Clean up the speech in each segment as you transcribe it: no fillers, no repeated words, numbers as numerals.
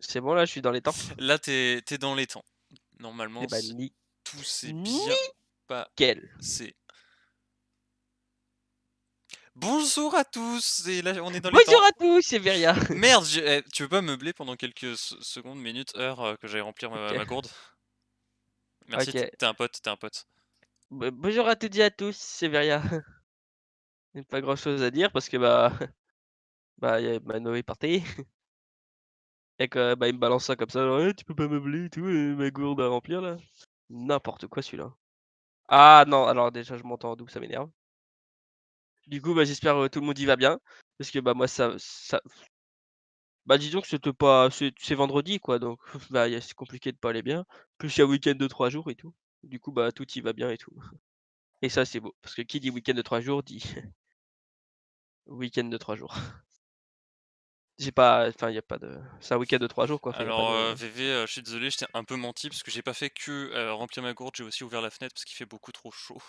C'est bon là, je suis dans les temps? Là, t'es dans les temps. Eh Normalement, bah, si tout s'est bien nickel. passé. Bonjour à tous! Et là, on est dans les Bonjour temps. à tous, c'est Veria. Merde, tu veux pas meubler pendant quelques secondes, minutes, heures, que j'aille remplir ma OK, ma gourde? Merci, OK. t'es un pote, t'es un pote. Bonjour à toutes et à tous, c'est Veria. Il y a pas grand chose à dire parce que, bah, bah, y a Mano est parti et que, bah, il me balance ça comme ça, genre: «Ouais, tu peux pas meubler et tout, ma gourde à remplir là». N'importe quoi celui-là. Ah non, alors déjà je m'entends en double, ça m'énerve. Du coup, bah, j'espère, tout le monde y va bien parce que, bah, moi ça bah, disons que c'était pas c'est vendredi quoi donc bah, c'est compliqué de pas aller bien. Plus il y a week-end de 3 jours et tout. Du coup, bah, tout y va bien et tout. Et ça, c'est beau parce que qui dit week-end de 3 jours dit week-end de 3 jours. J'ai pas enfin, il y a pas de c'est un week-end de 3 jours quoi, enfin, il y a pas Alors, de VV, je suis désolé, je t'ai un peu menti parce que j'ai pas fait que, remplir ma gourde, j'ai aussi ouvert la fenêtre parce qu'il fait beaucoup trop chaud.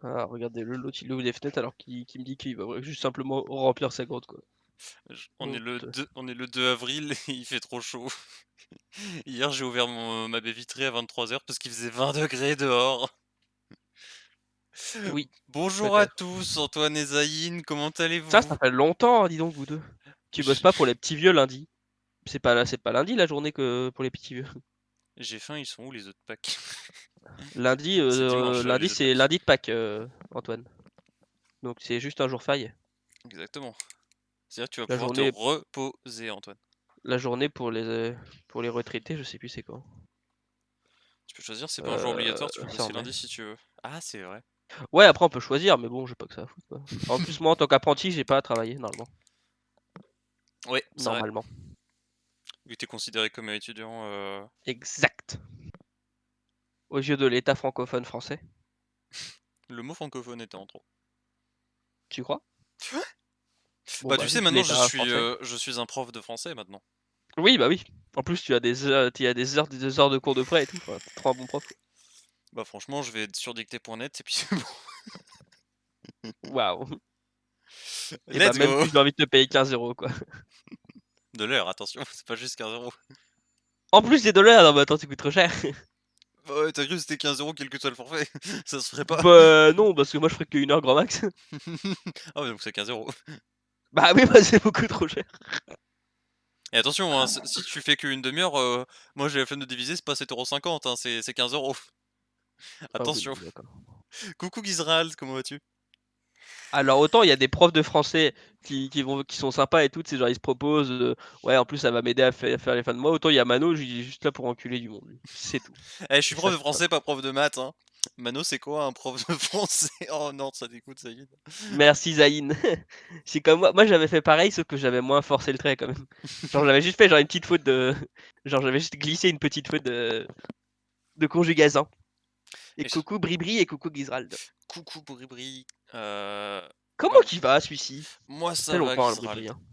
ah regardez-le, l'autre il ouvre les fenêtres alors qu'il me dit qu'il va juste simplement remplir sa grotte quoi. On est le Honte. 2 on est le 2 avril et il fait trop chaud. Hier, j'ai ouvert ma baie vitrée à 23 heures parce qu'il faisait 20 degrés dehors. Oui, Bonjour à peut-être. tous, Antoine et Zaïne, comment Ça allez-vous? fait longtemps, dis donc vous 2. Tu bosses J pas pour les petits vieux lundi? C'est pas lundi la journée que pour les petits vieux? j'ai faim, ils sont où les œufs de Pâques? Lundi, C'est dimanche, lundi les œufs de c'est Pâques. lundi de Pâques, Antoine. Donc c'est juste un jour faille. Exactement. C'est-à-dire que tu vas La pouvoir te journée reposer, Antoine. la journée pour les retraités, je sais plus c'est quand. Tu peux choisir, c'est pas un jour obligatoire, tu peux C'est en bosser mai. lundi si tu veux. Ah, c'est vrai. Ouais, après on peut choisir, mais bon, j'ai pas que ça à foutre, quoi. En plus, moi, en tant qu'apprenti, j'ai pas à travailler normalement. Ouais, c'est vrai. Normalement. Vu que tu considéré comme étudiant, Exact. Aux yeux de l'État francophone français. le mot francophone était en trop. Tu crois? Bon, Bah, bah, tu sais, juste maintenant l'État français. je suis un prof de français maintenant. Oui, bah oui. En plus, tu as des heures de cours de près et tout. Enfin, tu trop un bon prof, quoi. Bah, franchement, je vais être sur dictée.net et puis c'est bon. Waouh. Et bah, Let's même go! plus, j'ai envie de te payer 15 € quoi. De l'heure, attention, c'est pas juste 15 €. En plus des dollars, non, mais attends, ça coûte trop cher. Bah ouais, tu cru que c'était 15 € quel que soit le forfait? Ça se ferait pas. Bah, non, parce que moi, je ferais qu'1 heure grand max. Ah ouais, donc c'est 15 €. Bah oui, bah, c'est beaucoup trop cher. Et attention, hein, si tu fais qu'une demi-heure, moi j'ai la flemme de diviser, c'est pas 7,50 €, hein, c'est 15 €. Ah oui, non, Attention. mais d'accord. Coucou Gizral, comment vas-tu? Alors autant il y a des profs de français qui sont sympas et tout, tu sais, genre ils se proposent, «Ouais, en plus ça va m'aider à faire les fins de mois», autant il y a Mano, lui il est juste là pour enculer du monde, lui. C'est tout. Eh, je suis Et ça, prof de c'est pas français, pas prof de maths, hein. Mano, c'est quoi un prof de français? Oh non, ça dégoûte, ça y est. merci Zaïn. C'est comme moi j'avais fait pareil, sauf que j'avais moins forcé le trait quand même. Genre j'avais juste fait genre une petite faute de genre j'avais juste glissé une petite faute de conjugaison. Et Et coucou Bribri et coucou Gizrald. coucou Bribri, bah, Comment qu'il va celui-ci? moi Ça ça fait va longtemps, le Bribri, Gizrald. hein.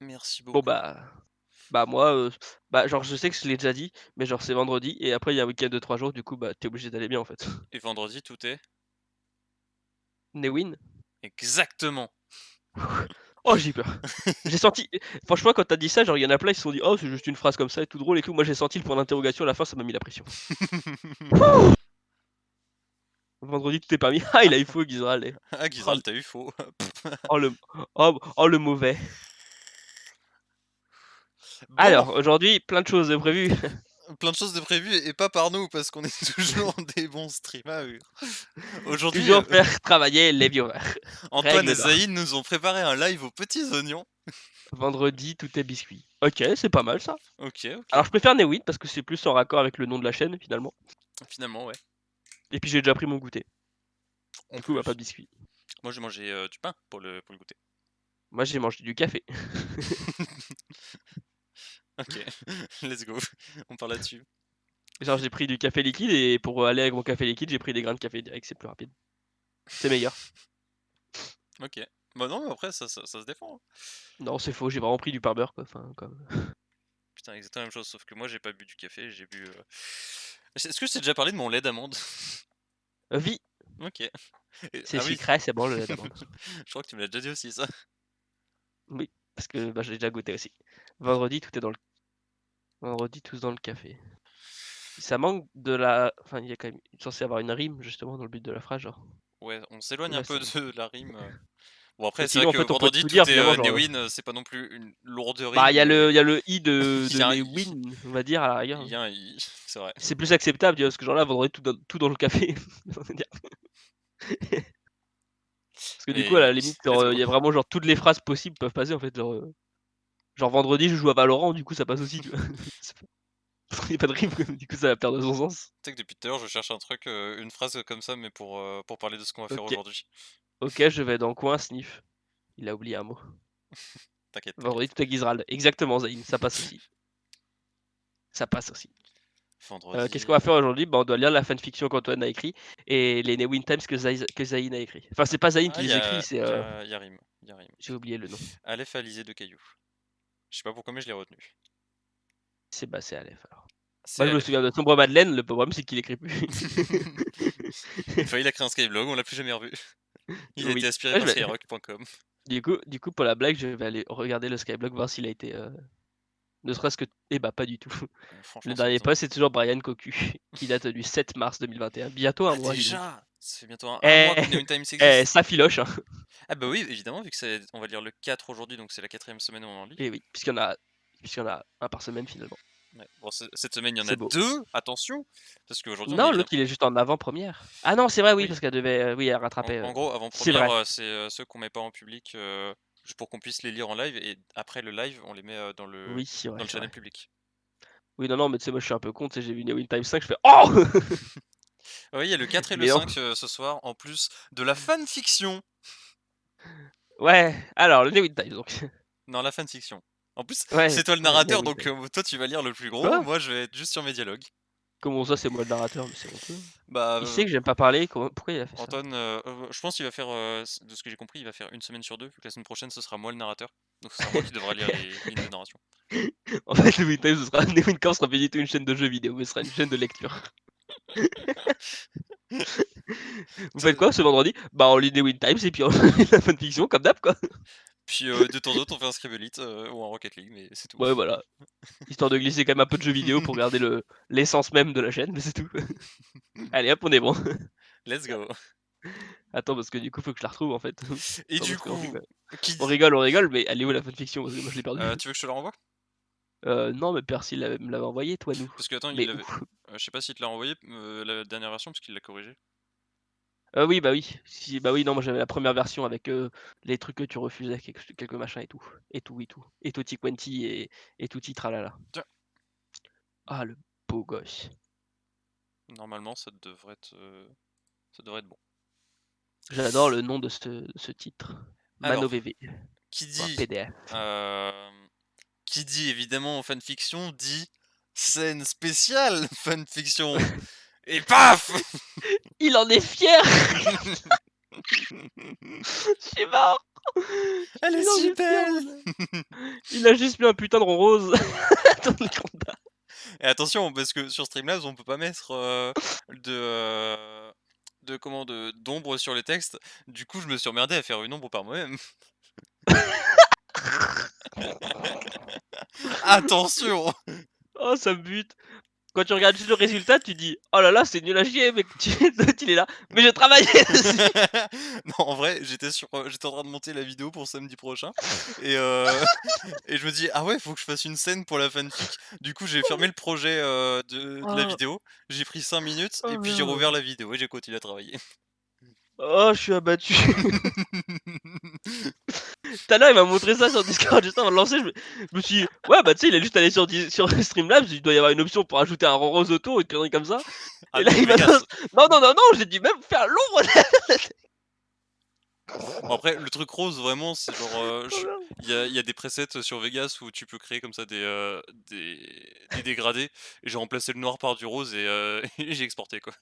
Merci Bon beaucoup. bah moi, bah genre je sais que je l'ai déjà dit, mais genre c'est vendredi et après il y a un week-end de 3 jours, du coup bah tu obligé d'aller bien en fait. Et vendredi, tout est? Newin? Exactement. Oh j'ai eu peur. J'ai senti franchement quand tu as dit ça, genre il y en a plein, ils se sont dit: «Oh c'est juste une phrase comme ça et tout drôle et tout». Moi j'ai senti le point d'interrogation à la fin, ça m'a mis la pression. Vendredi tout est permis. Ah il a eu faux Guiseral eh. Ah Oh Gizral, le tu eu faux. oh le oh le mauvais. Bon, Alors aujourd'hui, plein de choses de prévues. plein de choses de prévues et pas par nous parce qu'on est toujours des bons streamers. Aujourd'hui, Toujours faire travailler les viewers. Antoine et Règle d'or. Zaïd nous ont préparé un live aux petits oignons. Vendredi, tout est biscuit. OK, c'est pas mal ça. OK, OK. Alors je préfère Newid parce que c'est plus en raccord avec le nom de la chaîne finalement. Finalement, ouais. Et puis j'ai déjà pris mon goûter. En Du coup, bah pas plus. de biscuit. Moi, j'ai mangé, du pain pour le goûter. Moi j'ai mangé du café. OK, let's go. On part là-dessus. Genre j'ai pris du café liquide et pour aller avec mon café liquide, j'ai pris des grains de café direct, c'est plus rapide. C'est meilleur. OK. Bah, non, mais après ça se défend, hein. Non, c'est faux, j'ai vraiment pris du beurre quoi, enfin comme Putain, exactement la même chose, sauf que moi, j'ai pas bu du café, j'ai bu, est-ce que je t'ai déjà parlé de mon lait d'amande? vie, OK. c'est Ah oui. sucré, c'est bon le lait d'amande. Je crois que tu me l'as déjà dit aussi ça. Oui, parce que bah, je l'ai déjà goûté aussi. Vendredi, tout est dans le Vendredi tous dans le café. Ça manque de la enfin, il y a quand même censé avoir une rime justement dans le but de la phrase, genre. Ouais, on s'éloigne un Là, peu ça de la rime. Bon après mais c'est vrai sinon, en que fait, on peut vendredi tout tout dire est, finalement, genre, Newin, c'est pas non plus une lourde bah, rime, mais il y a le i il de y a un les i. win, on va dire, à la rigueur. Il y a un i, c'est vrai. C'est plus acceptable, tu vois? Parce que genre là, vendredi tout dans le café, on va dire. Parce que du coup, à la Et limite, let's genre, il go. y a vraiment genre toutes les phrases possibles peuvent passer en fait, genre vendredi je joue à Valorant, du coup ça passe aussi, tu vois? C'est pas il y a pas de rime, du coup ça va perdre son sens. Tu sais que depuis tout à l'heure je cherche un truc, une phrase comme ça, mais pour parler de ce qu'on va faire OK, aujourd'hui. OK, je vais dans le coin sniff. Il a oublié un mot. T'inquiète, Vendredi t'inquiète. tout avec Gizral. Exactement Zayn, ça passe aussi. Ça passe aussi. Qu'est-ce qu'on va Vendredi. faire aujourd'hui? Bah, on doit lire la fanfiction qu'Antoine a écrit et les Newin Times que Zayn a écrit. Enfin, c'est pas Zayn qui Ah les écrit, il y a rime, il y a rime. j'ai oublié le nom. Aleph Alizé de Caillou. Je sais pas pourquoi mais je l'ai retenu. C'est Aleph alors. C'est Moi je me Aleph. souviens de Sombre Madeleine, le problème c'est qu'il écrit plus. Une fois il a créé un Skyblog, on l'a plus jamais revu. Il a été Oui. aspiré Ouais, par skyrock.com. du coup pour la blague, je vais aller regarder le Skyblock, voir s'il a été, ne serait-ce que eh bah, pas du tout. Le Franchement ça dernier m'étonnerait. post, c'est toujours Brian Cocu, qui date du 7 mars 2021. Bientôt un Ah mois, dis donc. déjà! Ça fait bientôt un mois Eh, que Newin Times existe. ça filoche, hein. Ah bah oui, évidemment, vu que c'est on va lire le 4 aujourd'hui, donc c'est la 4e semaine où on en lit. Et oui, puisqu'il y en a un par semaine finalement. Ouais. Bon, cette semaine, il y en C'est a beau. 2, attention, parce qu'aujourd'hui on Non, est la l'autre il est juste en avant-première. Ah non, c'est vrai, oui, oui, parce qu'elle devait, oui, elle en rattrapait, en gros, c'est avant-première, vrai. c'est, ceux qu'on met pas en public, juste pour qu'on puisse les lire en live et après le live, on les met, Oui, c'est vrai, dans le c'est channel vrai. public. Oui, non, non, mais tu sais, moi je suis un peu con, tu sais, j'ai vu Newin Time 5, je fais: «Oh!» Oui, il y a le 4 et le Mais non. 5, ce soir, en plus de la fanfiction. Ouais, alors le Newin Time donc. Non, la fanfiction. En plus, Ouais, c'est toi le ouais, narrateur, Newin donc Time. toi tu vas lire le plus gros, Quoi? moi je vais être juste sur mes dialogues. Comment ça, c'est moi le narrateur? Mais c'est honteux. Bah, Il sait que j'aime pas parler, pourquoi il a fait ça? Antoine, je pense qu'il va faire, de ce que j'ai compris, il va faire une semaine sur 2 vu que la semaine prochaine, ce sera moi le narrateur. Donc ce sera moi qui devra lire les lignes de narration. En fait, Newin Time, ce sera Newin Camp sera pas du tout une chaîne de jeux vidéo, mais ce sera une chaîne de lecture. Vous faites Toi quoi ce vendredi? Bah, on lit Newin Times et puis on lit la fanfiction comme d'hab, quoi. puis, de temps en temps, on fait un Scribble ou un Rocket League, mais c'est tout. Ouais, voilà. Histoire de glisser quand même un peu de jeux vidéo pour garder l'essence même de la chaîne, mais c'est tout. Allez hop, on est bon. Let's go. Attends, parce que du coup, faut que je la retrouve en fait. Et Attends, du parce qu'on coup, rigole. qui On dit rigole, on rigole, mais elle est où la fanfiction? Parce que moi je l'ai perdue. tu veux que je te la renvoie? Non, mais Percy me l'avait envoyé, toi, nous. Parce que attends, il Mais où? l'avait je sais pas s'il te l'a renvoyé, la dernière version, parce qu'il l'a corrigé. Oui, bah oui. Si, bah oui, non, moi j'avais la première version avec, les trucs que tu refusais, quelques machins et tout. Et tout, et tout. Et tutti quanti et tutti tralala. Tiens, Ah, le beau gosse. normalement, ça devrait être bon. J'adore le nom de ce titre. Alors, ManoVV qui pour un dit, PDF. qui dit évidemment fanfiction, dit scène spéciale fanfiction et paf! Il en est fier! Je suis mort! Elle est Il en si est fier, belle! mon gars. Il a juste mis un putain de rond rose dans le combat. Et attention, parce que sur Streamlabs, on peut pas mettre, de comment? D'ombre sur les textes. Du coup, je me suis emmerdé à faire une ombre par moi-même. Attention! Oh, ça me bute. Quand tu regardes juste le résultat, tu dis: «Oh là là, c'est nul à chier, mec». L'autre, il est là: «Mais j'ai travaillé dessus». Non, en vrai, j'étais en train de monter la vidéo pour samedi prochain et et je me dis: «Ah ouais, faut que je fasse une scène pour la fanfic». Du coup, j'ai fermé le projet, de la Oh, vidéo. J'ai pris 5 minutes et oh puis j'ai rouvert merde. la vidéo et j'ai continué à travailler. Oh, je suis abattu. Tout à l'heure, il m'a montré ça sur Discord juste avant de lancer, je me suis dit: «Ouais, bah, tu sais, il a juste allé sur Streamlabs, il doit y avoir une option pour ajouter un rond rose autour, une connerie comme ça». Ah Et là, non, il m'a Vegas. non, non, non, non, j'ai dit même faire l'ombre. Bon après, le truc rose vraiment, c'est genre, Oh je merde. il y a des presets sur Vegas où tu peux créer comme ça des dégradés et j'ai remplacé le noir par du rose et et j'ai exporté quoi.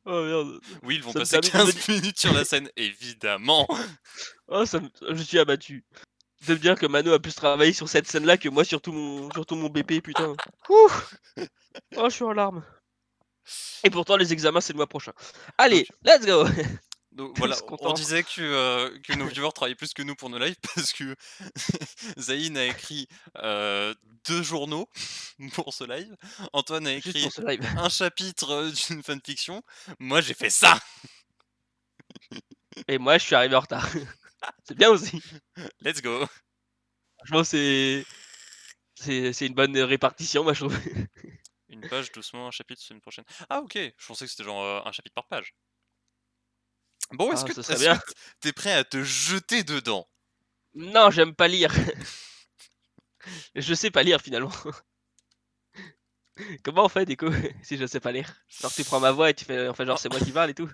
Oh merde. Oui, ils vont Ça me passer termine de me 15 dire minutes sur la scène, évidemment! oh ça me je suis abattu. De me dire que Mano a plus travaillé sur cette scène-là que moi sur tout mon BP, putain. Ouh! Oh, je suis en larmes. Et pourtant les examens, c'est le mois prochain. Allez, Donc let's go! Donc voilà, Tous on contents. disait que nos viewers travaillaient plus que nous pour nos lives parce que Zayn a écrit, 2 journaux pour ce live. Antoine a Juste écrit pour ce live. un chapitre, d'une fanfiction. Moi, j'ai fait ça! Et moi, je suis arrivé en retard. C'est bien aussi. Let's go! Franchement, c'est une bonne répartition, moi, je trouve. Une page doucement, un chapitre semaine prochaine. Ah OK, je pensais que c'était genre, un chapitre par page. Bon, Ah, ce serait est-ce que bien. tu es prêt à te jeter dedans? Non, j'aime pas lire. Je sais pas lire finalement. Comment on fait du coup si je sais pas lire? Genre tu prends ma voix et tu fais genre c'est moi qui parle et tout?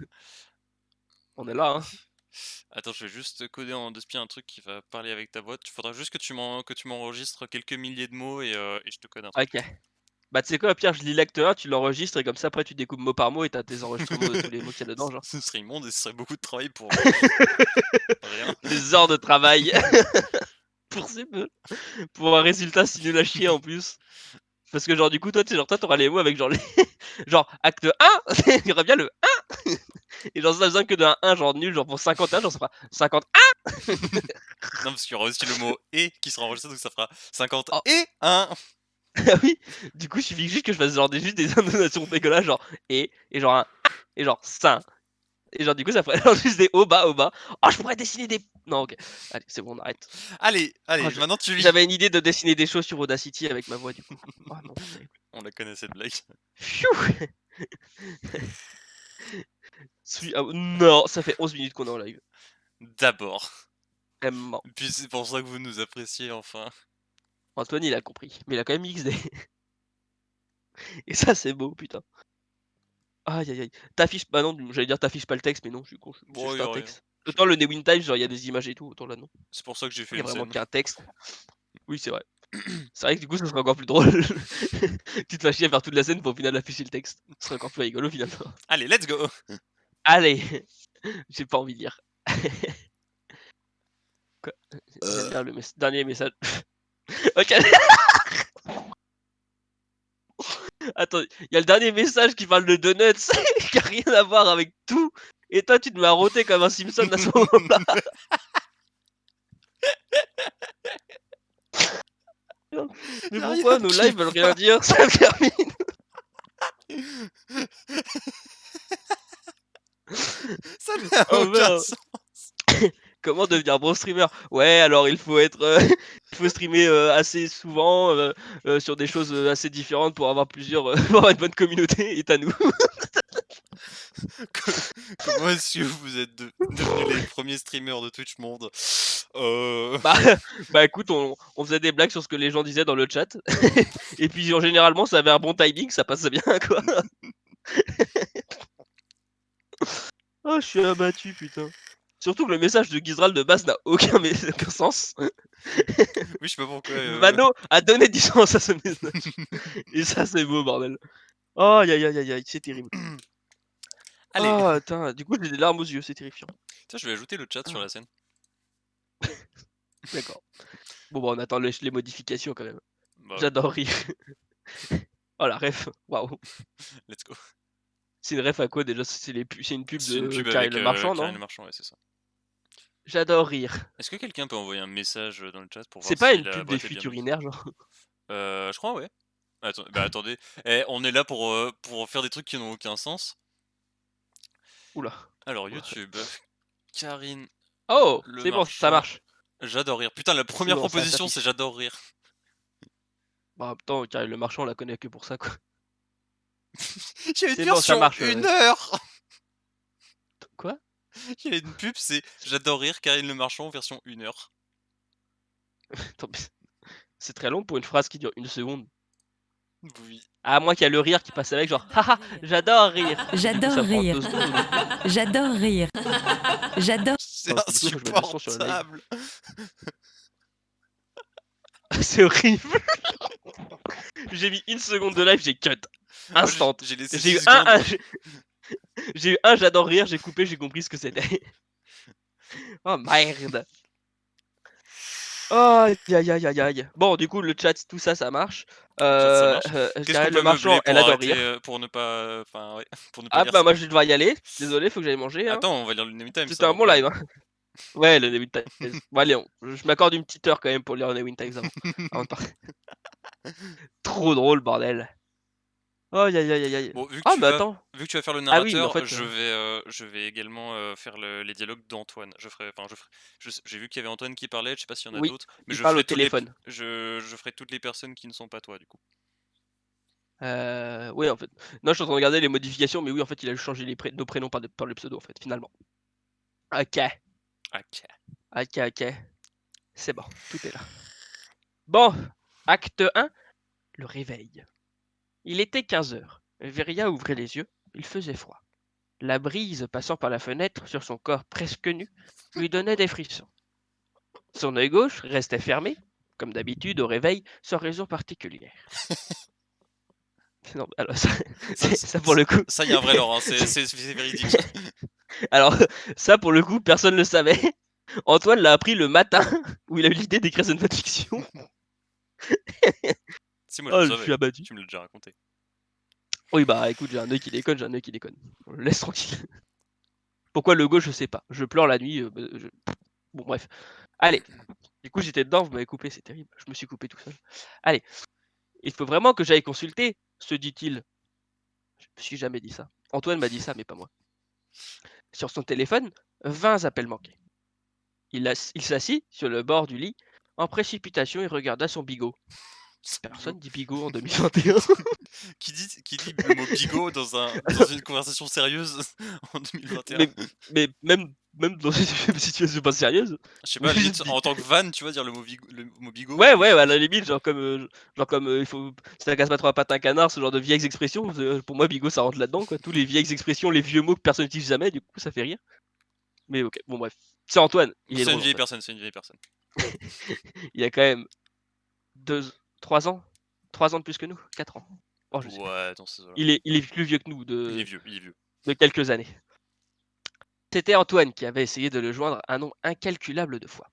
On est là, hein. Attends, je vais juste coder en 2 spies un truc qui va parler avec ta voix. Il faudra juste que tu m'enregistres quelques milliers de mots et je te code un truc. OK. Bah, tu sais quoi? Au pire, je lis l'acte 1, tu l'enregistres et comme ça après tu découpes mot par mot et tu as tes enregistrements de tous les mots qu'il y a dedans, genre. Ce serait immonde et ce serait beaucoup de travail pour, rien. Des heures de travail pour si peu, pour un résultat si nul à chier en plus. Parce que genre du coup toi tu sais genre toi tu auras les mots avec genre les genre acte 1, il y aura bien le 1 et genre ça a besoin que d'un 1 genre nul, genre pour 51 genre ça fera 51. Non, parce qu'il y aura aussi le mot «et» qui sera enregistré, donc ça fera 50 Oh, et 1. ah oui, du coup il suffit juste que je fasse genre juste des intonations dégueulasses genre et genre un et genre ça et genre du coup ça ferait genre juste des hauts bas. Oh je pourrais dessiner des non OK. Allez c'est bon on arrête. Allez, Oh allez, je maintenant tu lis. j'avais une idée de dessiner des choses sur Audacity avec ma voix du coup. Oh non c'est terrible. On la connaît cette blague. Pfiou! Ah non, ça fait 11 minutes qu'on est en live. D'abord. Vraiment. Puis c'est pour ça que vous nous appréciez enfin. Antoine il a compris, mais il a quand même mis XD et ça c'est beau putain. Aïe aïe aïe. T'affiches bah non, j'allais dire t'affiches pas le texte, mais non je suis con, c'est Bon, juste y un a rien. texte. Autant le Newin Times, genre il y a des images et tout, autant là non. C'est pour ça que j'ai fait Il y a une vraiment scène. qu'un texte. Oui c'est vrai. C'est vrai que du coup ça serait encore plus drôle. Tu te fais chier à faire toute la scène pour au final afficher le texte. Ce serait encore plus rigolo finalement. Allez, let's go! Allez! J'ai pas envie de lire. Quoi? J'aime bien le dernier message. OK. Attends, il y a le dernier message qui parle de donuts qui a rien à voir avec tout et toi tu te mets à rôter comme un Simpson à ce moment-là. Mais Y a rien pourquoi nos qui lives veulent rien va. dire? Ça termine. Ça n'a Oh aucun merde. sens. Comment devenir bon streamer? Ouais, alors il faut être, il faut streamer, assez souvent, sur des choses, assez différentes pour avoir plusieurs, pour avoir une bonne communauté et tu nous. Co Comment est-ce que vous êtes devenus les premiers streamers de Twitch monde? Bah bah écoute, on faisait des blagues sur ce que les gens disaient dans le chat et puis genre généralement ça avait un bon timing, ça passait bien quoi. Oh je suis abattu putain. Surtout que le message de Gizral de base n'a aucun sens. Oui, je sais pas pourquoi, Mano a donné du sens à ce message et ça c'est beau bordel. Aïe aïe aïe aïe aïe, c'est terrible. Allez, Ah putain, du coup j'ai des larmes aux yeux, c'est terrifiant. tiens, je vais ajouter le chat sur Ah, la scène. d'accord. Bon bah on attend les modifications quand même. Bah, oui, J'adore rire. Oh la ref, waouh. let's go. C'est une ref à quoi déjà? C'est une pub C'est une de pub Karine avec, Le Marchand, Karine non? Le Marchand, ouais, c'est ça. J'adore rire. Est-ce que quelqu'un peut envoyer un message, dans le chat pour C'est voir pas si une la pub des boîte est bien mise? futurinaires genre? Je crois, ouais. Attendez, on est là pour faire des trucs qui n'ont aucun sens. Ouh là. Alors YouTube, Karine Oh! Le C'est bon, ça Marchand, marche. j'adore rire. Putain, la C'est première bon, ça proposition, c'est s'affiche. j'adore rire. Bah en même temps, Karine Le Marchand on la connaît que pour ça quoi. Il y a une C'est bon, ça version marche, 1 heure! quoi? Il y a une pub, c'est j'adore rire, Karine Le Marchand, version 1 heure. Attends, mais c'est très long pour une phrase qui dure 1 seconde. Oui. À moins qu'il y a le rire qui passe avec genre: «Haha, j'adore rire» et du coup J'adore ça prend rire. 2 secondes au lieu de 1. J'adore rire. J'adore. C'est Attends, parce que du coup faut que je mette le son sur le live. insupportable! C'est horrible. J'ai mis 1 seconde de live, j'ai cut. Moi, Instant. j'ai laissé J'ai 6 eu secondes. j'ai eu un j'adore rire, j'ai coupé, j'ai compris ce que c'était. Oh merde. Aïe, aïe, aïe, aïe, aïe. Bon, du coup, le chat, tout ça, ça marche. Le chat, ça marche. Je Qu'est-ce qu'on dirais peut le meubler marchand, elle pour adore arrêter, rire. pour ne pas, enfin, ouais, pour ne pas Ah lire bah ça? moi je vais devoir y aller. Désolé, faut que j'aille manger, hein. Attends, on va lire le Name Times C'était un avant bon quand live, même. hein. Ouais, le Neville Times. Bon allez, je m'accorde une petite heure quand même pour lire le Neville Times avant de partir. Trop drôle, bordel. Aïe, aïe, aïe, aïe, aïe. Bon, vu que Ah tu mais vas attends. vu que tu vas faire le Ah oui, mais en narrateur, fait, je vais également, faire les dialogues d'Antoine. Je ferai j'ai vu qu'il y avait Antoine qui parlait, je sais pas s'il y en a oui, d'autres, mais il je parle au ferai tous les p téléphone. je ferai toutes les personnes qui ne sont pas toi, du coup. Oui, en fait. Non, je suis en train de regarder les modifications, mais oui, en fait, il a changé nos prénoms par le pseudo, en fait, finalement. Ok, OK. ok, ok. C'est bon, tout est là. Bon, acte 1, le réveil. Il était 15 heures. Veria ouvrait les yeux. Il faisait froid. La brise passant par la fenêtre sur son corps presque nu lui donnait des frissons. Son œil gauche restait fermé, comme d'habitude au réveil, sans raison particulière. Non, alors ça, Ça ç ça pour ç le coup, ça, il y a un vrai lore, hein, c'est véridique. alors ça pour le coup, personne ne le savait. Antoine l'a appris le matin où il a eu l'idée d'écrire cette fanfiction. Si, moi je le Oh, je suis savais, abattu. tu me l'as déjà raconté. Oui, bah écoute, j'ai un œil qui déconne, j'ai un œil qui déconne. Laisse tranquille. Pourquoi le gauche, je sais pas. Je pleure la nuit. Bon, bref. Allez. Du coup, j'étais dedans, vous m'avez coupé, c'est terrible. Je me suis coupé tout seul. Allez. Il faut vraiment que j'aille consulter, se dit-il. Je me suis jamais dit ça. Antoine m'a dit ça, mais pas moi. Sur son téléphone, 20 appels manqués. Il s'assit sur le bord du lit. En précipitation, il regarda son bigot. C'est bigot. Personne dit bigot en 2021. Qui dit le mot bigot dans une conversation sérieuse en 2021? mais même dans une situation pas sérieuse. Je sais Ou pas, à la juste limite, en tant que van, tu vois, dire le mot bigot, ouais, ouais, à la limite, genre comme il faut, si ça casse pas trois pattes un canard, ce genre de vieilles expressions, pour moi, bigot, ça rentre là-dedans, quoi. Tous les vieilles expressions, les vieux mots que personne n'utilise jamais, du coup, ça fait rire. Mais ok, bon, bref. C'est Antoine, il est c'est une drôle, vieille Antoine. personne, c'est une vieille personne. Il y a quand même 3 ans, 3 ans de plus que nous, 4 ans. Oh, je sais plus. Ouais, dans ces eaux-là. Il est plus vieux que nous Il est vieux, il est vieux. de quelques années. C'était Antoine qui avait essayé de le joindre un nombre incalculable de fois.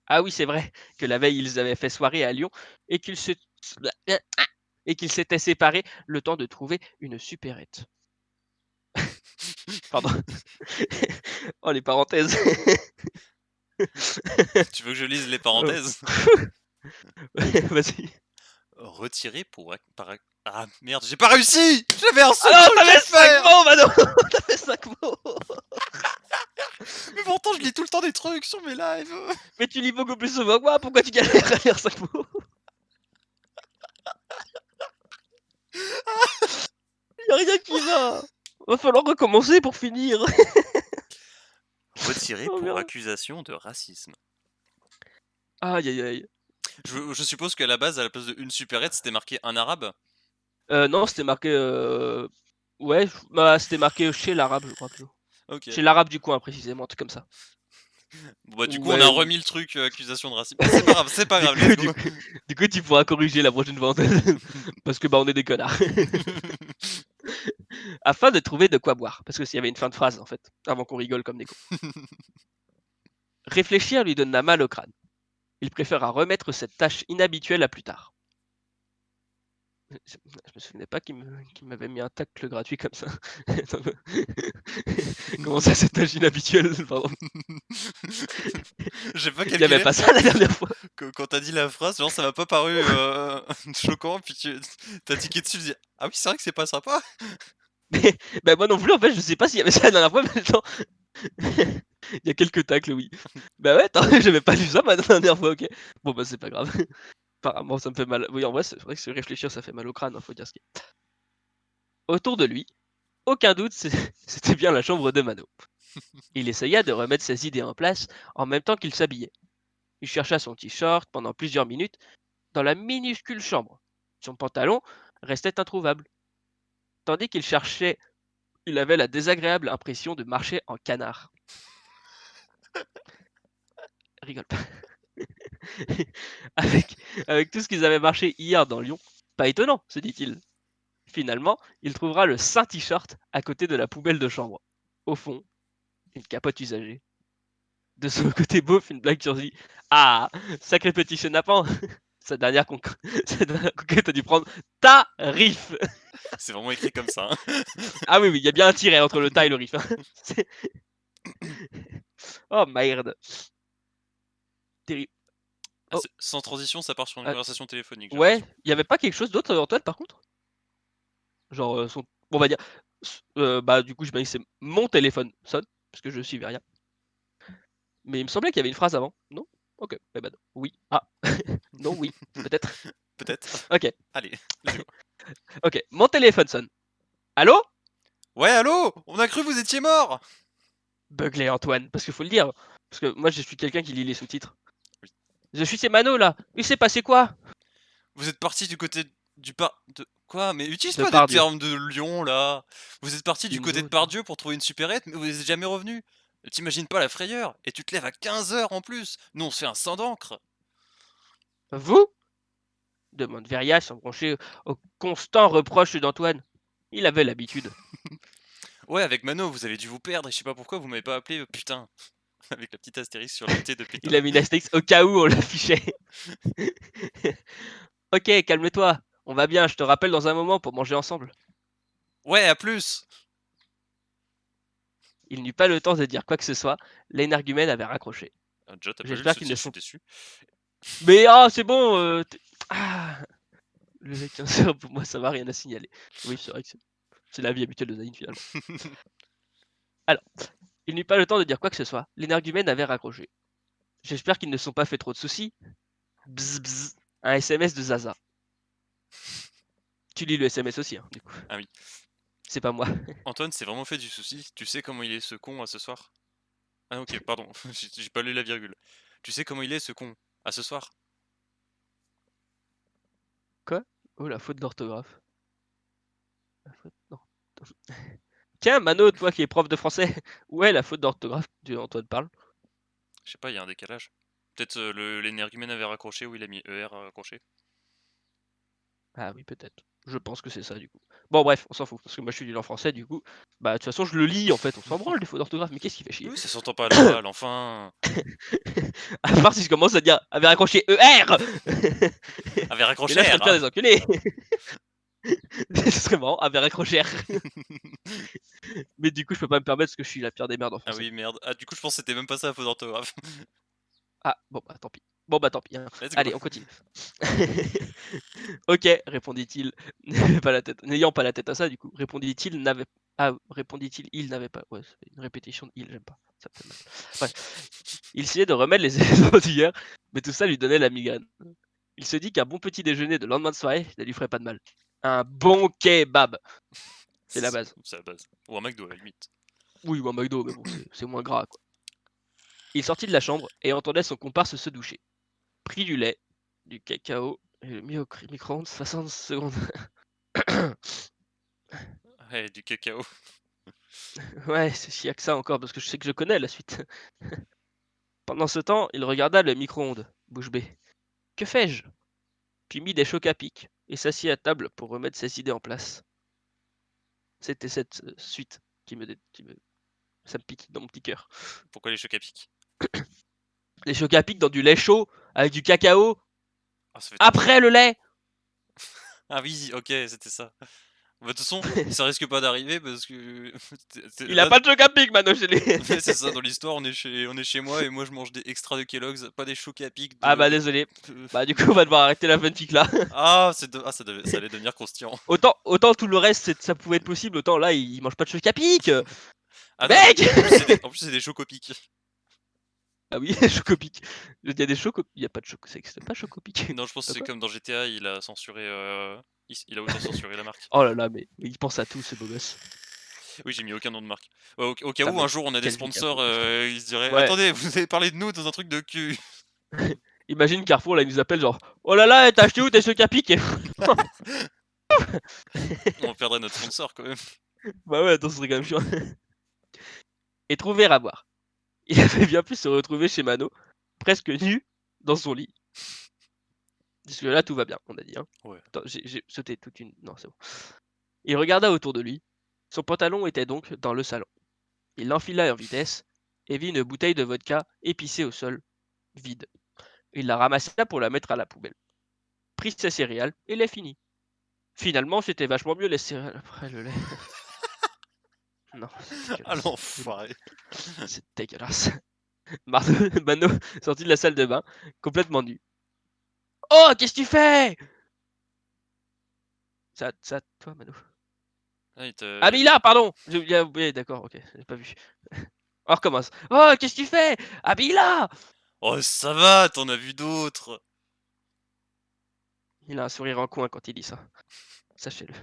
Ah oui, c'est vrai que la veille, ils avaient fait soirée à Lyon et qu'ils s'étaient séparés le temps de trouver une supérette. Pardon. Oh, les parenthèses. Tu veux que je lise les Oh. parenthèses? Vas-y. Retirer ah merde, j'ai pas réussi! J'avais un Ah seul non, truc à t'avais 5 faire! mots, Manon. T'avais 5 mots. Mais pourtant, je lis tout le temps des trucs sur mes lives! Mais tu lis beaucoup plus souvent que moi, pourquoi tu galères à lire 5 mots? Y'a rien qui va. Va falloir recommencer pour finir. Retirer Oh pour merde. accusation de racisme. Aïe aïe aïe. Je suppose qu'à la base, à la place de une supérette, c'était marqué un arabe? Non, c'était marqué. Ouais, bah, c'était marqué chez l'arabe, je crois plutôt. OK. Chez l'arabe du coin, précisément, un truc comme ça. Bon bah, du coup, on Ouais. a remis le truc, accusation de racisme. Mais c'est pas Du grave, coup, let's du go. coup, du coup, tu pourras corriger la prochaine fois. Parce que bah, on est des connards. Afin de trouver de quoi boire. Parce que s'il y avait une fin de phrase, en fait, avant qu'on rigole comme des cons. Réfléchir lui donna mal au crâne. Il préféra remettre cette tâche inhabituelle à plus tard. Je me souvenais pas qu'il m'avait mis un tacle gratuit comme ça. Comment ça, cette tâche inhabituelle? Pardon. J'ai pas Il y avait calculé. pas ça la dernière fois. Quand t'as dit la phrase, genre ça m'a pas paru choquant, puis tu as tiqué dessus, tu dis: «Ah oui, c'est vrai que c'est pas sympa». Bah moi non plus, en fait, je sais pas s'il y avait ça la dernière fois, mais attends. Il y a quelques tacles, oui. Bah ouais, attends, j'avais pas lu ça la dernière fois, ok. Bon bah c'est pas grave. Apparemment ça me fait mal. Oui, en vrai, c'est vrai que se réfléchir, ça fait mal au crâne, hein, faut dire ce qui est. Autour de lui, aucun doute, c'était bien la chambre de Mano. Il essaya de remettre ses idées en place en même temps qu'il s'habillait. Il chercha son t-shirt pendant plusieurs minutes dans la minuscule chambre. Son pantalon restait introuvable. Tandis qu'il cherchait, il avait la désagréable impression de marcher en canard. Rigole pas. avec, avec tout ce qu'ils avaient marché hier dans Lyon, pas étonnant, se dit-il. Finalement, il trouvera le saint t-shirt à côté de la poubelle de chambre. Au fond, une capote usagée. De son côté beauf, une blague surgit. Ah, sacré petit chenapan. Sa dernière sa dernière conquête a dû prendre tarif. C'est vraiment écrit comme ça, hein. Ah oui, il y a bien un tiret entre le ta et le riff, hein. C'est- Oh merde. Terrible. Ah, Oh, sans transition, ça part sur une ah, conversation téléphonique, j'ai ouais, l'impression. il y avait pas quelque chose d'autre, Antoine, par contre? Genre, on va dire, bah, du coup, j'imagine que c'est mon téléphone sonne, parce que je suis Veria. Mais il me semblait qu'il y avait une phrase avant, non? OK, eh ben, non. Oui. Ah. Non, oui, peut-être. Peut-être. OK, Allez, let's go. OK. Mon téléphone sonne. Allô? Ouais, allô? On a cru que vous étiez mort! Beuglé Antoine, parce qu'il faut le dire. Parce que moi, je suis quelqu'un qui lit les sous-titres. Oui. Je suis ces Mano là. Il s'est passé quoi? Vous êtes parti du côté du par... De... Quoi? Mais utilise De pas des Pardieu. termes de lion, là! Vous êtes parti du Une côté de zone. Pardieu pour trouver une supérette, mais vous êtes jamais revenu! T'imagines pas la frayeur? Et tu te lèves à 15 h en plus! Nous, on se fait un sang d'encre! Vous? Demande Veria sans broncher au constant reproche d'Antoine. Il avait l'habitude. Ouais, avec Mano, vous avez dû vous perdre, et je sais pas pourquoi vous m'avez pas appelé, putain! Avec la petite astérisque sur le T de Il putain. a mis une astérix au cas où on l'affichait. Ok, calme-toi. On va bien, je te rappelle dans un moment pour manger ensemble. Ouais, à plus! Il n'eut pas le temps de dire quoi que ce soit. L'énergumène avait raccroché. Ah, déjà, t'as pas lu le J'espère qu'ils ne sous-titre, je suis sont. déçu. Mais ah, c'est bon. Ah, le 15 h pour moi, ça va, rien à signaler. Oui, c'est vrai que c'est la vie habituelle de Zayn finalement. Alors, il n'eut pas le temps de dire quoi que ce soit. L'énergumène avait raccroché. J'espère qu'ils ne se sont pas fait trop de soucis. Bzz bzz. Un SMS de Zaza. Tu lis le SMS aussi, hein, du coup. Ah oui. C'est pas moi. Antoine s'est vraiment fait du souci. Tu sais comment il est ce con à ce soir? Ah ok, pardon, j'ai pas lu la virgule. Tu sais comment il est ce con à ce soir? Quoi? Oh, la faute d'orthographe. La faute d'orthographe. Tiens, Mano, toi qui es prof de français, où est la faute d'orthographe dont Antoine parle? Je sais pas, il y a un décalage. Peut-être l'énergumène avait raccroché ou il a mis ER à raccrocher. Ah oui, peut-être. Je pense que c'est ça, du coup. Bon, bref, on s'en fout, parce que moi je suis nul en français, du coup. Bah, de toute façon, je le lis, en fait, on s'en branle des fautes d'orthographe, mais qu'est-ce qui fait chier? Oui, ça s'entend pas à l'oral, enfin. À part si je commence à dire, avait raccroché ER. Avait Et raccroché là, je serais le R, pire hein. des enculés. Ce serait marrant, avait raccroché R. Mais du coup, je peux pas me permettre parce que je suis la pire des merdes en Ah français. oui, merde. Ah, du coup, je pense que c'était même pas ça la faute d'orthographe. Ah, bon bah tant pis. Bon bah tant pis, hein. Let's go. Allez, on continue. Ok, répondit-il, n'ayant pas la tête à ça, du coup. Répondit-il, n'avait. Ah, répondit-il, il n'avait pas. Ouais, c'est une répétition de il, j'aime pas. Ça me fait mal. Bref. Il essayait de remettre les éléments d'hier, mais tout ça lui donnait la migraine. Il se dit qu'un bon petit déjeuner de lendemain de soirée ne lui ferait pas de mal. Un bon kebab, c'est la base. C'est la base. Ou un McDo à la limite. Oui, ou un McDo, mais bon, c'est moins gras, quoi. Il sortit de la chambre et entendait son comparse se doucher. Prit du lait, du cacao et le mis au micro-ondes 60 secondes. Ouais, du cacao. Ouais, s'il y a que ça encore, parce que je sais que je connais la suite. Pendant ce temps, il regarda le micro-ondes, bouche bée. Que fais-je? Puis mit des chocs à pic et s'assit à table pour remettre ses idées en place. C'était cette suite ça me pique dans mon petit cœur. Pourquoi les chocs à pic? Les chocs à pic dans du lait chaud avec du cacao Ah, ça fait trop chaud. après le lait. Ah oui, ok, c'était ça. Bah, de toute façon, ça risque pas d'arriver parce que Il a là, pas de chocs à pic, Mano, chez lui. ouais, c'est ça dans l'histoire, on est chez moi et moi je mange des extras de Kellogg's, pas des chocs à pic Ah bah de... désolé. Bah du coup on va devoir arrêter la fanfic là. Ah, ça allait devenir croustillant. Autant tout le reste ça pouvait être possible, autant là il mange pas de chocs à pic. Ah non, Mec. en plus c'est des chocopics. Ah oui, chocopic. Il y a des chocos. Il y a pas de choco. Ça existe pas chocopic. Non, je pense que c'est Quoi? comme dans GTA, il a censuré, il a auto-censuré la marque. Oh là là, mais il pense à tout ce beau gosse. Oui, j'ai mis aucun nom de marque. Ouais, au cas Putain, où un mais jour on a des quelle vie sponsors, Carrefour, putain. ils se diraient: Ouais. «Attendez, vous avez parlé de nous dans un truc de cul». Imagine Carrefour là, il nous appelle genre oh là là, t'as acheté où tes chocs à pic? On perdrait notre sponsor quand même. Bah ouais, attends, ce serait quand même chiant. Et trouver à boire. Il avait bien pu se retrouver chez Mano, presque nu, dans son lit. Jusque là, tout va bien, on a dit. Hein. Ouais. Attends, j'ai sauté toute une. Non, c'est bon. Il regarda autour de lui. Son pantalon était donc dans le salon. Il l'enfila en vitesse et vit une bouteille de vodka épicée au sol, vide. Il la ramassa pour la mettre à la poubelle. Prit ses céréales et les finit. Finalement, c'était vachement mieux les céréales après le lait. Non, c'est Ah dégueulasse. l'enfoiré. C'est dégueulasse. Mano sortit de la salle de bain, complètement nu. Oh, qu'est-ce que tu fais? Ça, toi, Mano. Ah, Ah, mais là, pardon! J'ai oublié, oui, d'accord, ok, j'ai pas vu. On recommence. Oh, qu'est-ce que tu fais? Ah, mais là! Oh ça va, t'en as vu d'autres. Il a un sourire en coin quand il dit ça. Sachez-le.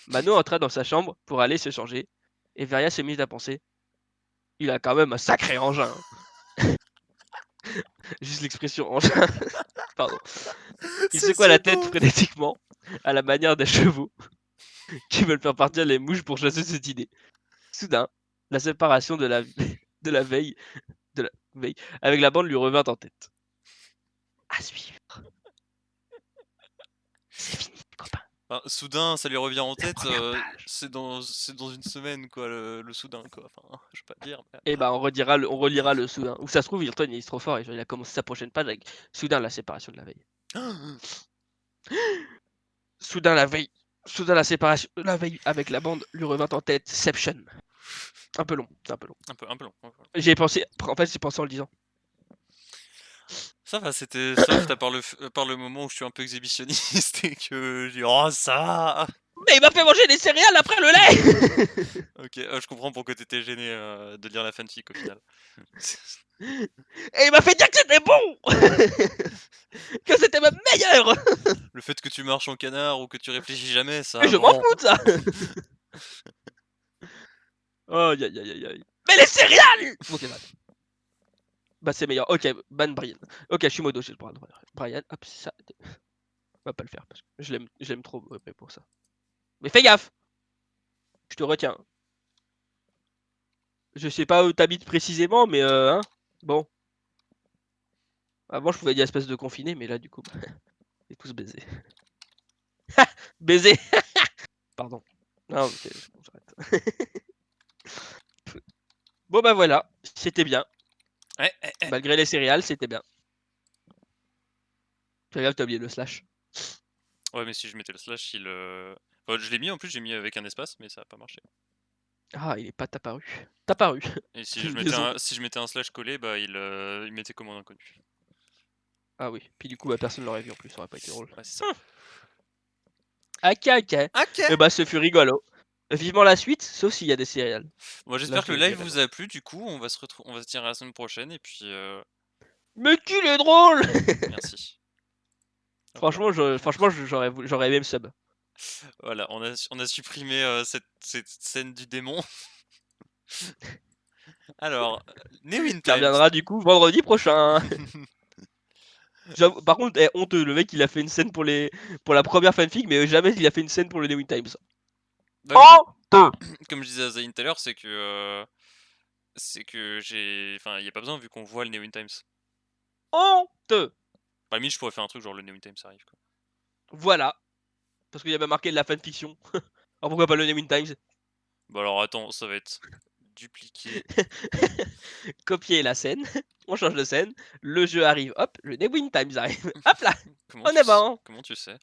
Mano entra dans sa chambre pour aller se changer, et Veria se mit à penser. Il a quand même un sacré engin. Juste l'expression engin. Pardon. Il C'est secoua la si tête beau. frénétiquement, à la manière des chevaux qui veulent faire partir les mouches pour chasser cette idée. Soudain, la séparation de la, de la veille, de la veille avec la bande lui revint en tête. À suivre. C'est fini, copain. Enfin, soudain, ça lui revient en La tête, première page. c'est dans une semaine quoi, le soudain quoi. Enfin, je vais pas dire. Mais... Et bah on relira le soudain. Ou ça se trouve, Hilton il est trop fort et genre, il a commencé sa prochaine page avec soudain la séparation de la veille. Soudain la veille. Soudain la séparation de la veille avec la bande lui revint en tête. Seption. Un peu long, c'est un peu long. un peu long. Ouais, voilà. J'ai pensé, en fait j'ai pensé en le disant. Ça va, c'était soft à part le moment où je suis un peu exhibitionniste et que je dis oh ça va. Mais il m'a fait manger des céréales après le lait. Ok, je comprends pourquoi t'étais gêné de lire la fanfic au final. Et il m'a fait dire que c'était bon. Que c'était même meilleur. Le fait que tu marches en canard ou que tu réfléchis jamais, Mais ça je m'en bon. fous de ça. Oh aïe aïe aïe aïe. Mais les céréales. Ok, bah. Bah c'est meilleur. Ok, ban Brian. Ok, je suis modo, j'ai le droit. Brian, hop, ça. On va pas le faire parce que je l'aime trop pour ça. Mais fais gaffe. Je te retiens. Je sais pas où t'habites précisément, mais hein. Bon. Avant je pouvais dire espèce de confiné, mais là du coup, bah, c'est tous baisés. Baiser. Pardon. Non, ok, bon, j'arrête. Bon bah voilà, c'était bien. Ouais, Malgré les céréales, c'était bien. Fais gaffe, t'as oublié le slash. ouais, mais si je mettais le slash, enfin, je l'ai mis en plus, j'ai mis avec un espace, mais ça a pas marché. Ah, il est pas apparu. T'as paru. Et si je mettais Désolé. si je mettais un slash collé, bah il mettait commande inconnue. Ah oui, puis du coup, bah, personne l'aurait vu en plus, ça aurait pas été drôle. Ouais, c'est ça. Ok, ok. Ok. Et bah, ce fut rigolo. Vivement la suite, sauf s'il y a des céréales. Bon, Là, j'espère je que le te live dirai vous non. a plu. Du coup, on va se dire à la semaine prochaine et puis Mais qu'il est drôle. merci. Voilà. Franchement, j'aurais aimé le sub. Voilà, on a supprimé cette scène du démon. Alors, Newin Qui Times. reviendra du coup vendredi prochain. Par contre, honteux, le mec il a fait une scène pour la première fanfic, mais jamais il a fait une scène pour le New Times. Ouais, mais Honteux. comme je disais à Zayn tout à l'heure, c'est que enfin, il y a pas besoin vu qu'on voit le Newin Times. Honteux. Par limite, je pourrais faire un truc genre le Newin Times arrive quoi. Voilà. Parce qu'il y avait marqué de la fanfiction. Alors pourquoi pas le New Times? Bah alors attends, ça va être dupliqué. Copier la scène. On change de scène. Le jeu arrive. Hop, le New Times arrive. Hop là. On est bon. Comment tu sais?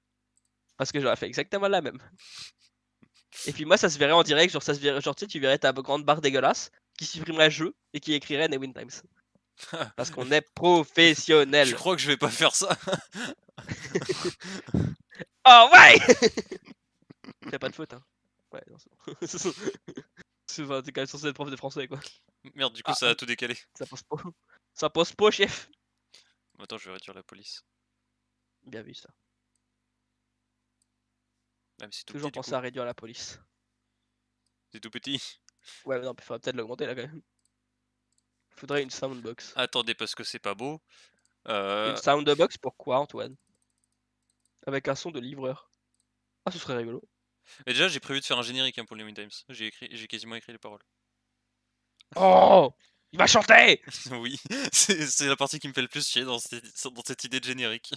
Parce que j'aurais fait exactement la même. Et puis moi, ça se verrait en direct. Genre, ça se verrait, genre tu sais, tu verrais ta grande barre dégueulasse qui supprimerait jeu et qui écrirait New Times. Parce qu'on est Tu professionnel. crois que je vais pas faire ça? Oh ouais. T'as pas de faute, hein. Ouais, non, c'est bon. T'es quand même censé être prof de français, quoi. Merde, du coup Ah, ça a tout décalé. ça pose pas. Ça pose pas, chef. Attends, je vais réduire la police. Bien vu, ça. Ah mais c'est tout Toujours petit du penser coup. à réduire la police. C'est tout petit. Ouais, mais non, il faudrait peut-être l'augmenter, là, quand même. Faudrait une soundbox. Attendez, parce que c'est pas beau. Une soundbox, pourquoi, Antoine? Avec un son de livreur. Ah, ce serait rigolo. Et déjà, j'ai prévu de faire un générique hein, pour les Wind Times. J'ai quasiment écrit les paroles. Oh, il va chanter. Oui, c'est la partie qui me fait le plus chier dans cette idée de générique.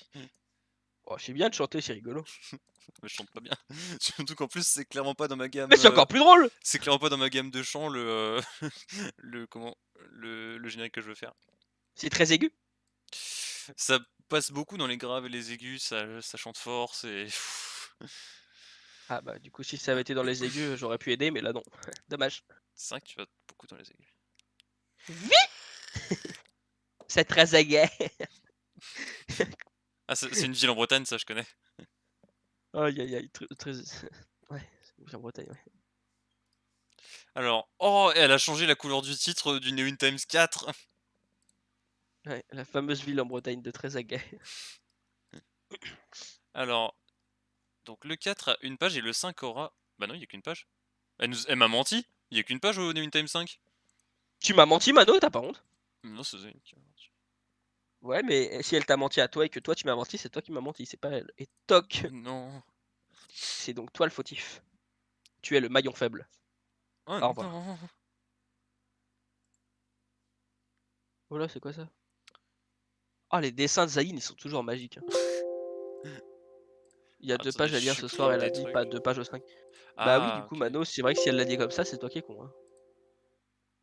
Oh, je sais bien de chanter, c'est rigolo. Mais je chante pas bien. Surtout qu'en plus, c'est clairement pas dans ma gamme. Mais c'est encore plus drôle. C'est clairement pas dans ma gamme de chant le comment le générique que je veux faire. C'est très aigu? Ça passe beaucoup dans les graves et les aigus, ça chante fort, c'est Ah bah, du coup, si ça avait été dans les aigus, j'aurais pu aider, mais là non. Dommage. c'est vrai que tu vas beaucoup dans les aigus. Oui! C'est très aigu. Ah, c'est une ville en Bretagne, ça je connais. Aïe aïe aïe, très ouais, c'est en Bretagne, ouais. Alors, oh, elle a changé la couleur du titre du New In Times 4. Ouais, la fameuse ville en Bretagne de Trezeguet. Alors, donc le 4 a une page et le 5 aura... Bah non, il y a qu'une page. Elle m'a menti. Il y a qu'une page au New In Times 5. Tu m'as menti, Mano, t'as pas honte? Non, c'est Zoé qui m'a menti. Ouais, mais si elle t'a menti à toi et que toi tu m'as menti, c'est toi qui m'as menti, c'est pas elle. Et toc, Non. c'est donc toi le fautif. Tu es le maillon faible. Oh Au revoir. non. Oh là, c'est quoi ça? Ah, les dessins de Zayn, ils sont toujours magiques, hein. Il y a 2 Attendez, pages je à lire ce soir, supprime elle a des dit, trucs. pas 2 pages au 5. Bah oui, du Ah, coup, ok. Mano, c'est vrai que si elle l'a dit comme ça, c'est toi qui es con, hein.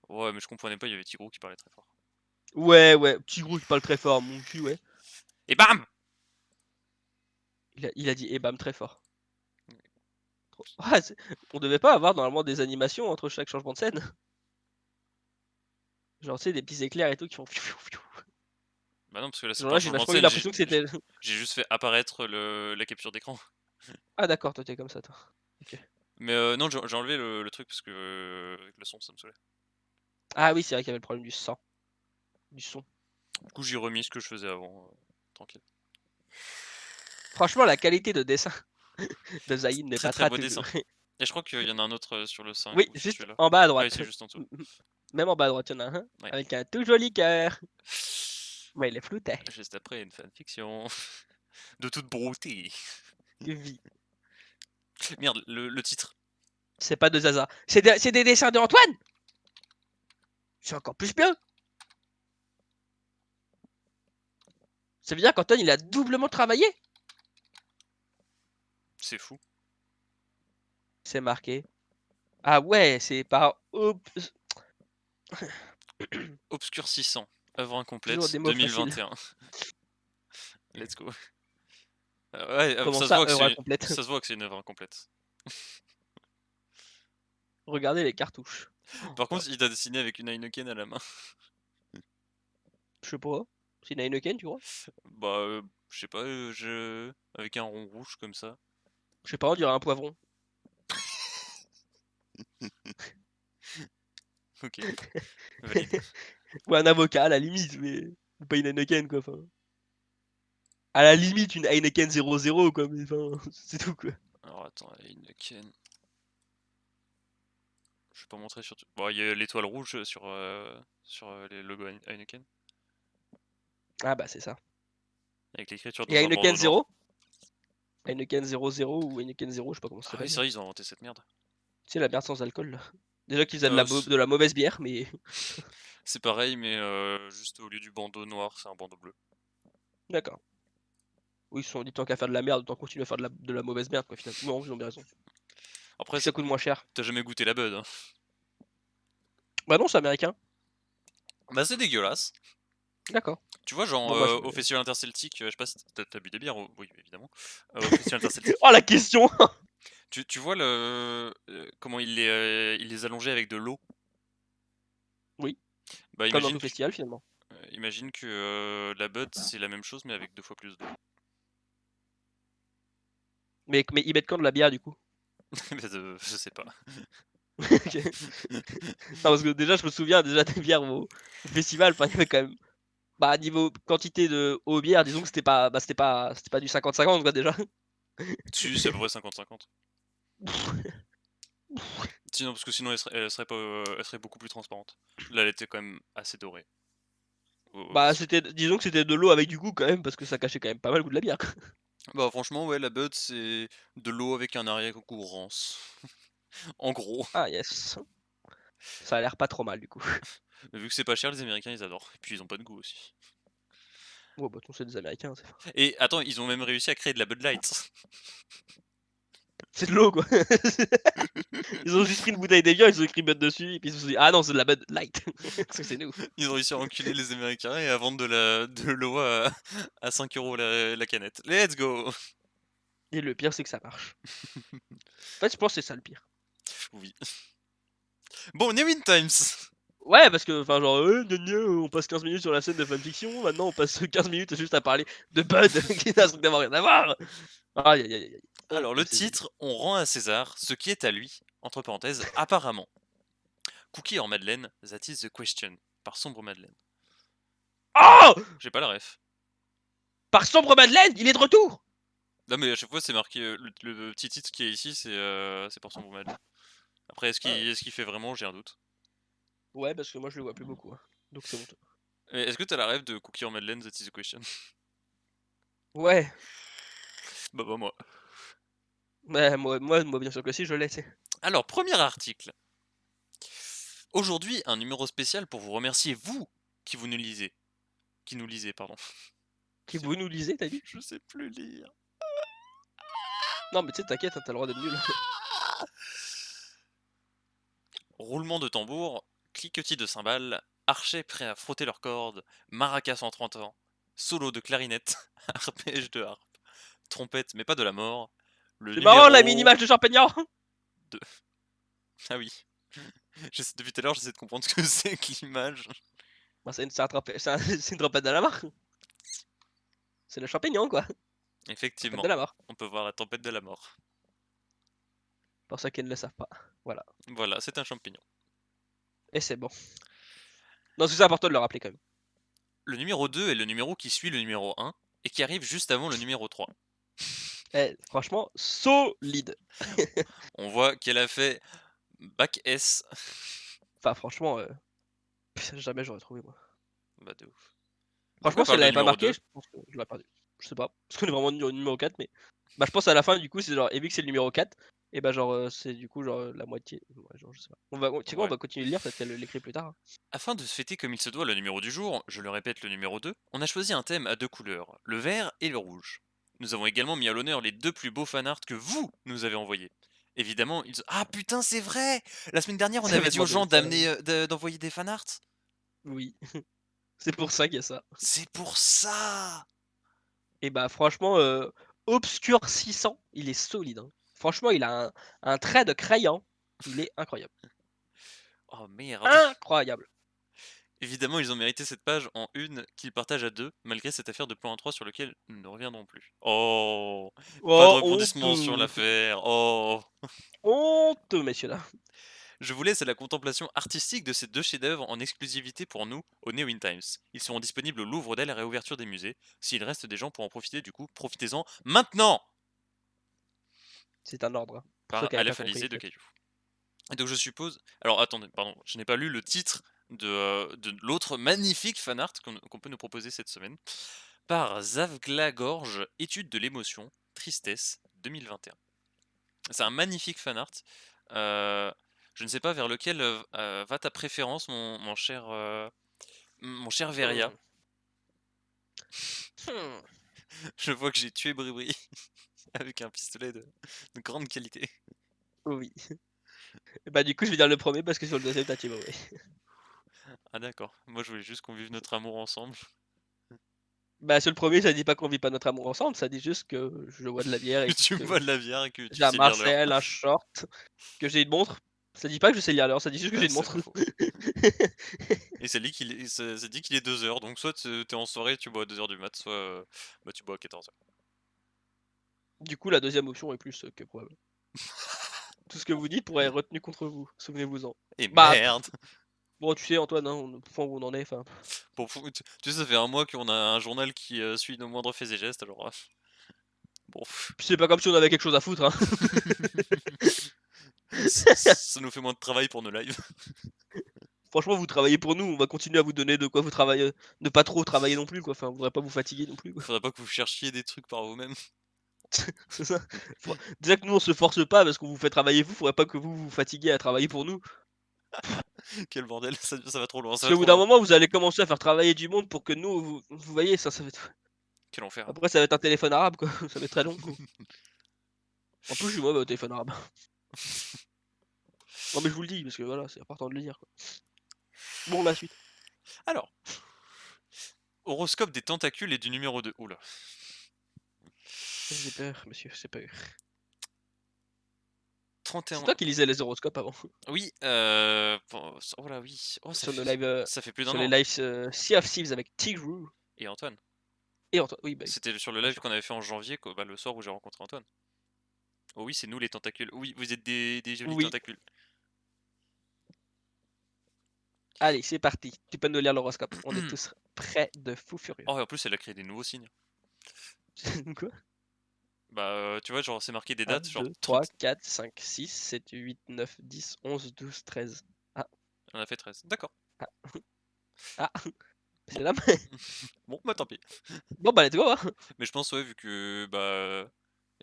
Ouais, mais je comprenais pas, il y avait Tigrou qui parlait très fort. Ouais, ouais, petit gros qui parle très fort, mon cul, ouais. Et bam! Il a dit et bam très fort. Ah, on devait pas avoir normalement des animations entre chaque changement de scène? Genre, tu sais, des petits éclairs et tout qui font fiou, fiou, fiou. Bah non, parce que là, c'est Genre pas un là, j'ai changement de vachement eu scène, l'impression que c'était. j'ai juste fait apparaître la capture d'écran. Ah, d'accord, toi, t'es comme ça, toi. Ok. Mais non, j'ai enlevé le truc parce que avec le son, ça me saoulait. Ah oui, c'est vrai qu'il y avait le problème du sang. Du son. Du coup, j'ai remis ce que je faisais avant, tranquille. Franchement, la qualité de dessin de Zayn n'est Très pas très très beau dessin. toujours. Et je crois qu'il y en a un autre sur le 5 Oui, ou sur juste celui-là. en bas à Ah oui, droite. c'est juste en dessous. Même en bas à droite, il y en a un. Ouais. Avec un tout joli cœur. Ouais, il est flouté. Juste après, une fanfiction. De toute beauté. Vie. Merde, le titre. C'est pas de Zaza. C'est des dessins de Antoine. C'est encore plus bien. Ça veut dire qu'Antoine, il a doublement travaillé. C'est fou. C'est marqué. Ah ouais, c'est par Obscurcissant. Œuvre toujours incomplète, des mots faciles. 2021. Let's go. Ouais, Comment ça se ça, voit que œuvre c'est incomplète? ça se voit que c'est une œuvre incomplète. Regardez les cartouches. Par Oh, contre, il t'a dessiné avec une Heineken à la main. je sais pas. C'est une Heineken, tu vois? Bah, je sais pas, avec un rond rouge comme ça. Je sais pas, on dirait un poivron. Ok, valide. Ou un avocat à la limite, mais pas une Heineken quoi. Enfin, à la limite une Heineken 00 quoi, mais enfin, c'est tout quoi. Alors attends, Heineken. Je vais pas montrer sur... Bon, il y a l'étoile rouge sur les logos Heineken. Ah bah c'est ça. Avec l'écriture Et dans un Heineken bandeau noir. 0? Heineken 00 ou Heineken 0, je sais pas comment ça Ah oui, s'appelle. c'est vrai, ils ont inventé cette merde. Tu sais, la bière sans alcool là. Déjà qu'ils faisaient de Euh, de la mauvaise bière, mais. c'est pareil, mais juste au lieu du bandeau noir, c'est un bandeau bleu. D'accord. Oui, ils se sont dit tant qu'à faire de la merde, autant continuer à faire de la mauvaise merde quoi finalement. Non, ils ont bien raison. Après, Puis ça coûte moins cher. t'as jamais goûté la Bud, hein. Bah non, c'est américain. Bah c'est dégueulasse. D'accord. Tu vois, genre, Bon bah je. au Festival Interceltique, je sais pas si t'as bu des bières, oui, évidemment. Au Festival Interceltique. Oh la question. Tu vois comment il les allongeait avec de l'eau. Oui, Bah comme dans tout festival finalement. imagine que la Bud, c'est la même chose, mais avec 2 fois plus d'eau. Mais ils mettent quand de la bière du coup? Mais, je sais pas. Ok. Non, parce que déjà, je me souviens déjà des bières au festival. Enfin, il y avait quand même. Bah, niveau quantité de eau bière, disons que c'était pas, c'était pas du 50-50 quoi déjà. Si, c'est à peu près 50-50. Sinon, parce que sinon, elle serait beaucoup plus transparente. Là, elle était quand même assez dorée. Au Bah, festival. c'était, disons que c'était de l'eau avec du goût quand même, parce que ça cachait quand même pas mal le goût de la bière, quoi. Bah, franchement, ouais, la Bud, c'est de l'eau avec un arrière-goût rance. En gros. Ah, yes. Ça a l'air pas trop mal du coup. Mais vu que c'est pas cher, les Américains, ils adorent. Et puis, ils ont pas de goût aussi. Oh, bah, c'est des Américains, c'est. Et attends, ils ont même réussi à créer de la Bud Light. C'est de l'eau quoi. Ils ont juste pris une bouteille d'Evian, ils ont écrit Bud dessus, et puis ils se sont dit ah non c'est de la Bud Light. Parce que c'est nous. Ils ont réussi à enculer les Américains et à vendre de l'eau à 5 € la canette. Let's go! Et le pire c'est que ça marche. En fait je pense que c'est ça le pire. Oui. Bon, Newin Times! Ouais parce que enfin genre gna gna, on passe 15 minutes sur la scène de fanfiction, maintenant on passe 15 minutes juste à parler de Bud qui n'a strictement rien à voir. Aïe aïe aïe aïe. Alors le C'est titre, on rend à César ce qui est à lui, entre parenthèses, apparemment. Cookie en Madeleine, that is the question, par Sombre Madeleine. Oh J'ai pas la ref. Par Sombre Madeleine, il est de retour. Non mais à chaque fois c'est marqué, le petit titre qui est ici, c'est par Sombre Madeleine. Après est-ce qu'il fait vraiment, j'ai un doute. Ouais parce que moi je le vois plus beaucoup, hein. Donc c'est honteux. Mais est-ce que t'as la ref de Cookie en Madeleine, that is the question? Ouais. Bah moi. Ouais, moi bien sûr que si je l'ai, tu sais. Alors, premier article. Aujourd'hui, un numéro spécial pour vous remercier, vous, qui vous nous lisez. Qui nous lisez, pardon. Qui vous nous lisez, t'as dit? Je sais plus lire. Non mais tu sais t'inquiète, hein, t'as le droit d'être nul. Roulement de tambour, cliquetis de cymbales, archers prêts à frotter leurs cordes, maracas en 30 ans, solo de clarinette, arpège de harpe, trompette mais pas de la mort, le C'est marrant la numéro mini-match de champignon. 2. Ah oui. Depuis tout à l'heure, j'essaie de comprendre ce que c'est que l'image. Bah c'est une c'est une trompette de la mort. C'est le champignon quoi. Trompette Effectivement, de la mort. on peut voir la tempête de la mort. Pour ceux qui ne le savent pas. Voilà. Voilà, c'est un champignon. Et c'est bon. Non, c'est important de le rappeler quand même. Le numéro 2 est le numéro qui suit le numéro 1 et qui arrive juste avant le numéro 3. Eh, franchement, solide. On voit qu'elle a fait Bac S. Enfin, franchement, jamais j'aurais trouvé moi. Bah de ouf. Pourquoi Franchement, elle si elle parle de l'avait pas numéro marqué, 2? je pense que je l'aurais perdu. Je sais pas. Parce qu'on est vraiment au numéro 4, mais. Bah, je pense à la fin, du coup, c'est genre. Et vu que c'est le numéro 4, et bah, genre, c'est du coup, genre, la moitié. Ouais, genre, je sais pas. Tu sais quoi, on Ouais. va continuer de lire, peut-être qu'elle l'écrit plus tard, hein. Afin de se fêter comme il se doit le numéro du jour, je le répète le numéro 2, on a choisi un thème à 2 couleurs, le vert et le rouge. Nous avons également mis à l'honneur les 2 plus beaux fanarts que vous nous avez envoyés. Évidemment, ils... Ah putain, c'est vrai! La semaine dernière, on Ça avait va dit aux demander gens ça. d'envoyer des fanarts. Oui. C'est pour ça qu'il y a ça. C'est pour ça! Et bah, franchement, Obscure 600, il est solide, hein. Franchement, il a un trait de crayon. Il est incroyable. Oh merde! Incroyable. Évidemment, ils ont mérité cette page en une qu'ils partagent à deux, malgré cette affaire de plan 3 sur lequel nous ne reviendrons plus. Oh! Pas de Oh, rebondissement sur honteux. l'affaire. Oh! Honteux, messieurs là. Je vous laisse à la contemplation artistique de ces 2 chefs-d'œuvre en exclusivité pour nous au Newin Times. Ils seront disponibles au Louvre dès la réouverture des musées. S'il reste des gens pour en profiter, du coup, profitez-en maintenant! C'est un ordre, hein, pour ceux Par qui n'avaient pas Aleph compris. Alizé de Caillou. Et donc je suppose. Alors attendez, pardon, je n'ai pas lu le titre de l'autre magnifique fanart qu'on peut nous proposer cette semaine. Par Zavglagorge, étude de l'émotion, tristesse 2021. C'est un magnifique fanart. Je ne sais pas vers lequel va ta préférence, mon cher Veria. Hmm. Je vois que j'ai tué Bribri avec un pistolet de grande qualité. Oui. Bah, du coup, je vais dire le premier parce que sur le deuxième, t'as Thibaut, oui. Ah d'accord, moi je voulais juste qu'on vive notre amour ensemble. Bah, sur le premier, ça dit pas qu'on vit pas notre amour ensemble, ça dit juste que je bois de la bière Que et tu que bois de la bière et que tu j'ai un sais lire l'heure. Marcel, un short, que j'ai une montre. Ça dit pas que je sais lire l'heure, ça dit juste que j'ai Ouais, une c'est montre. pas faux. Et c'est dit qu'il est 2h, donc soit t'es en soirée, tu bois à 2h du mat, soit bah, tu bois à 14h. Du coup, la deuxième option est plus que probable. Tout ce que vous dites pourrait être retenu contre vous, souvenez-vous-en. Et Bah, merde! bon, tu sais, Antoine, hein, au point où on en est, enfin. Bon, tu sais, ça fait un mois qu'on a un journal qui suit nos moindres faits et gestes, alors... bon... Puis c'est pas comme si on avait quelque chose à foutre, hein. ça nous fait moins de travail pour nos lives. Franchement, vous travaillez pour nous, on va continuer à vous donner de quoi vous travailler, ne pas trop travailler non plus, quoi. Enfin, on voudrait pas vous fatiguer non plus, quoi. Faudrait pas que vous cherchiez des trucs par vous-même. C'est ça. Déjà que nous, on se force pas parce qu'on vous fait travailler vous, faudrait pas que vous vous fatiguiez à travailler pour nous. Quel bordel, ça va trop loin, Parce ça va qu'au bout trop d'un loin. moment, vous allez commencer à faire travailler du monde pour que nous, vous voyez, ça va être... Quel enfer. Après, ça va être un téléphone arabe, quoi. Ça va être très long, quoi. En plus, je suis mauvais au téléphone arabe. Non, mais je vous le dis, parce que voilà, c'est important de le dire, quoi. Bon, la suite. Alors, horoscope des tentacules et du numéro 2. Oula. J'ai peur, monsieur, j'ai peur. 31. C'est toi qui lisais les horoscopes avant. Oui, oh là oui. Oh, Sur nos lives, ça fait plus d'un sur les an. lives Sea of Thieves avec Tigru Et Antoine. et Antoine. Oui, bah oui, C'était sur le bien live sûr. qu'on avait fait en janvier, bah, le soir où j'ai rencontré Antoine. Oh oui, c'est nous les tentacules. Oui, vous êtes des jolis Oui. tentacules. Allez, c'est parti. Tu peux nous lire l'horoscope. On est tous prêts de fou furieux. Oh, et en plus, elle a créé des nouveaux signes. Quoi? Bah, tu vois, genre, c'est marqué des 1, dates, genre 2, 3, 30. 4, 5, 6, 7, 8, 9, 10, 11, 12, 13. Ah, On a fait 13. D'accord. ah, Bon. c'est là. Bon, bah tant pis. Bon, bah, let's go, hein. Mais je pense, ouais, vu que, bah,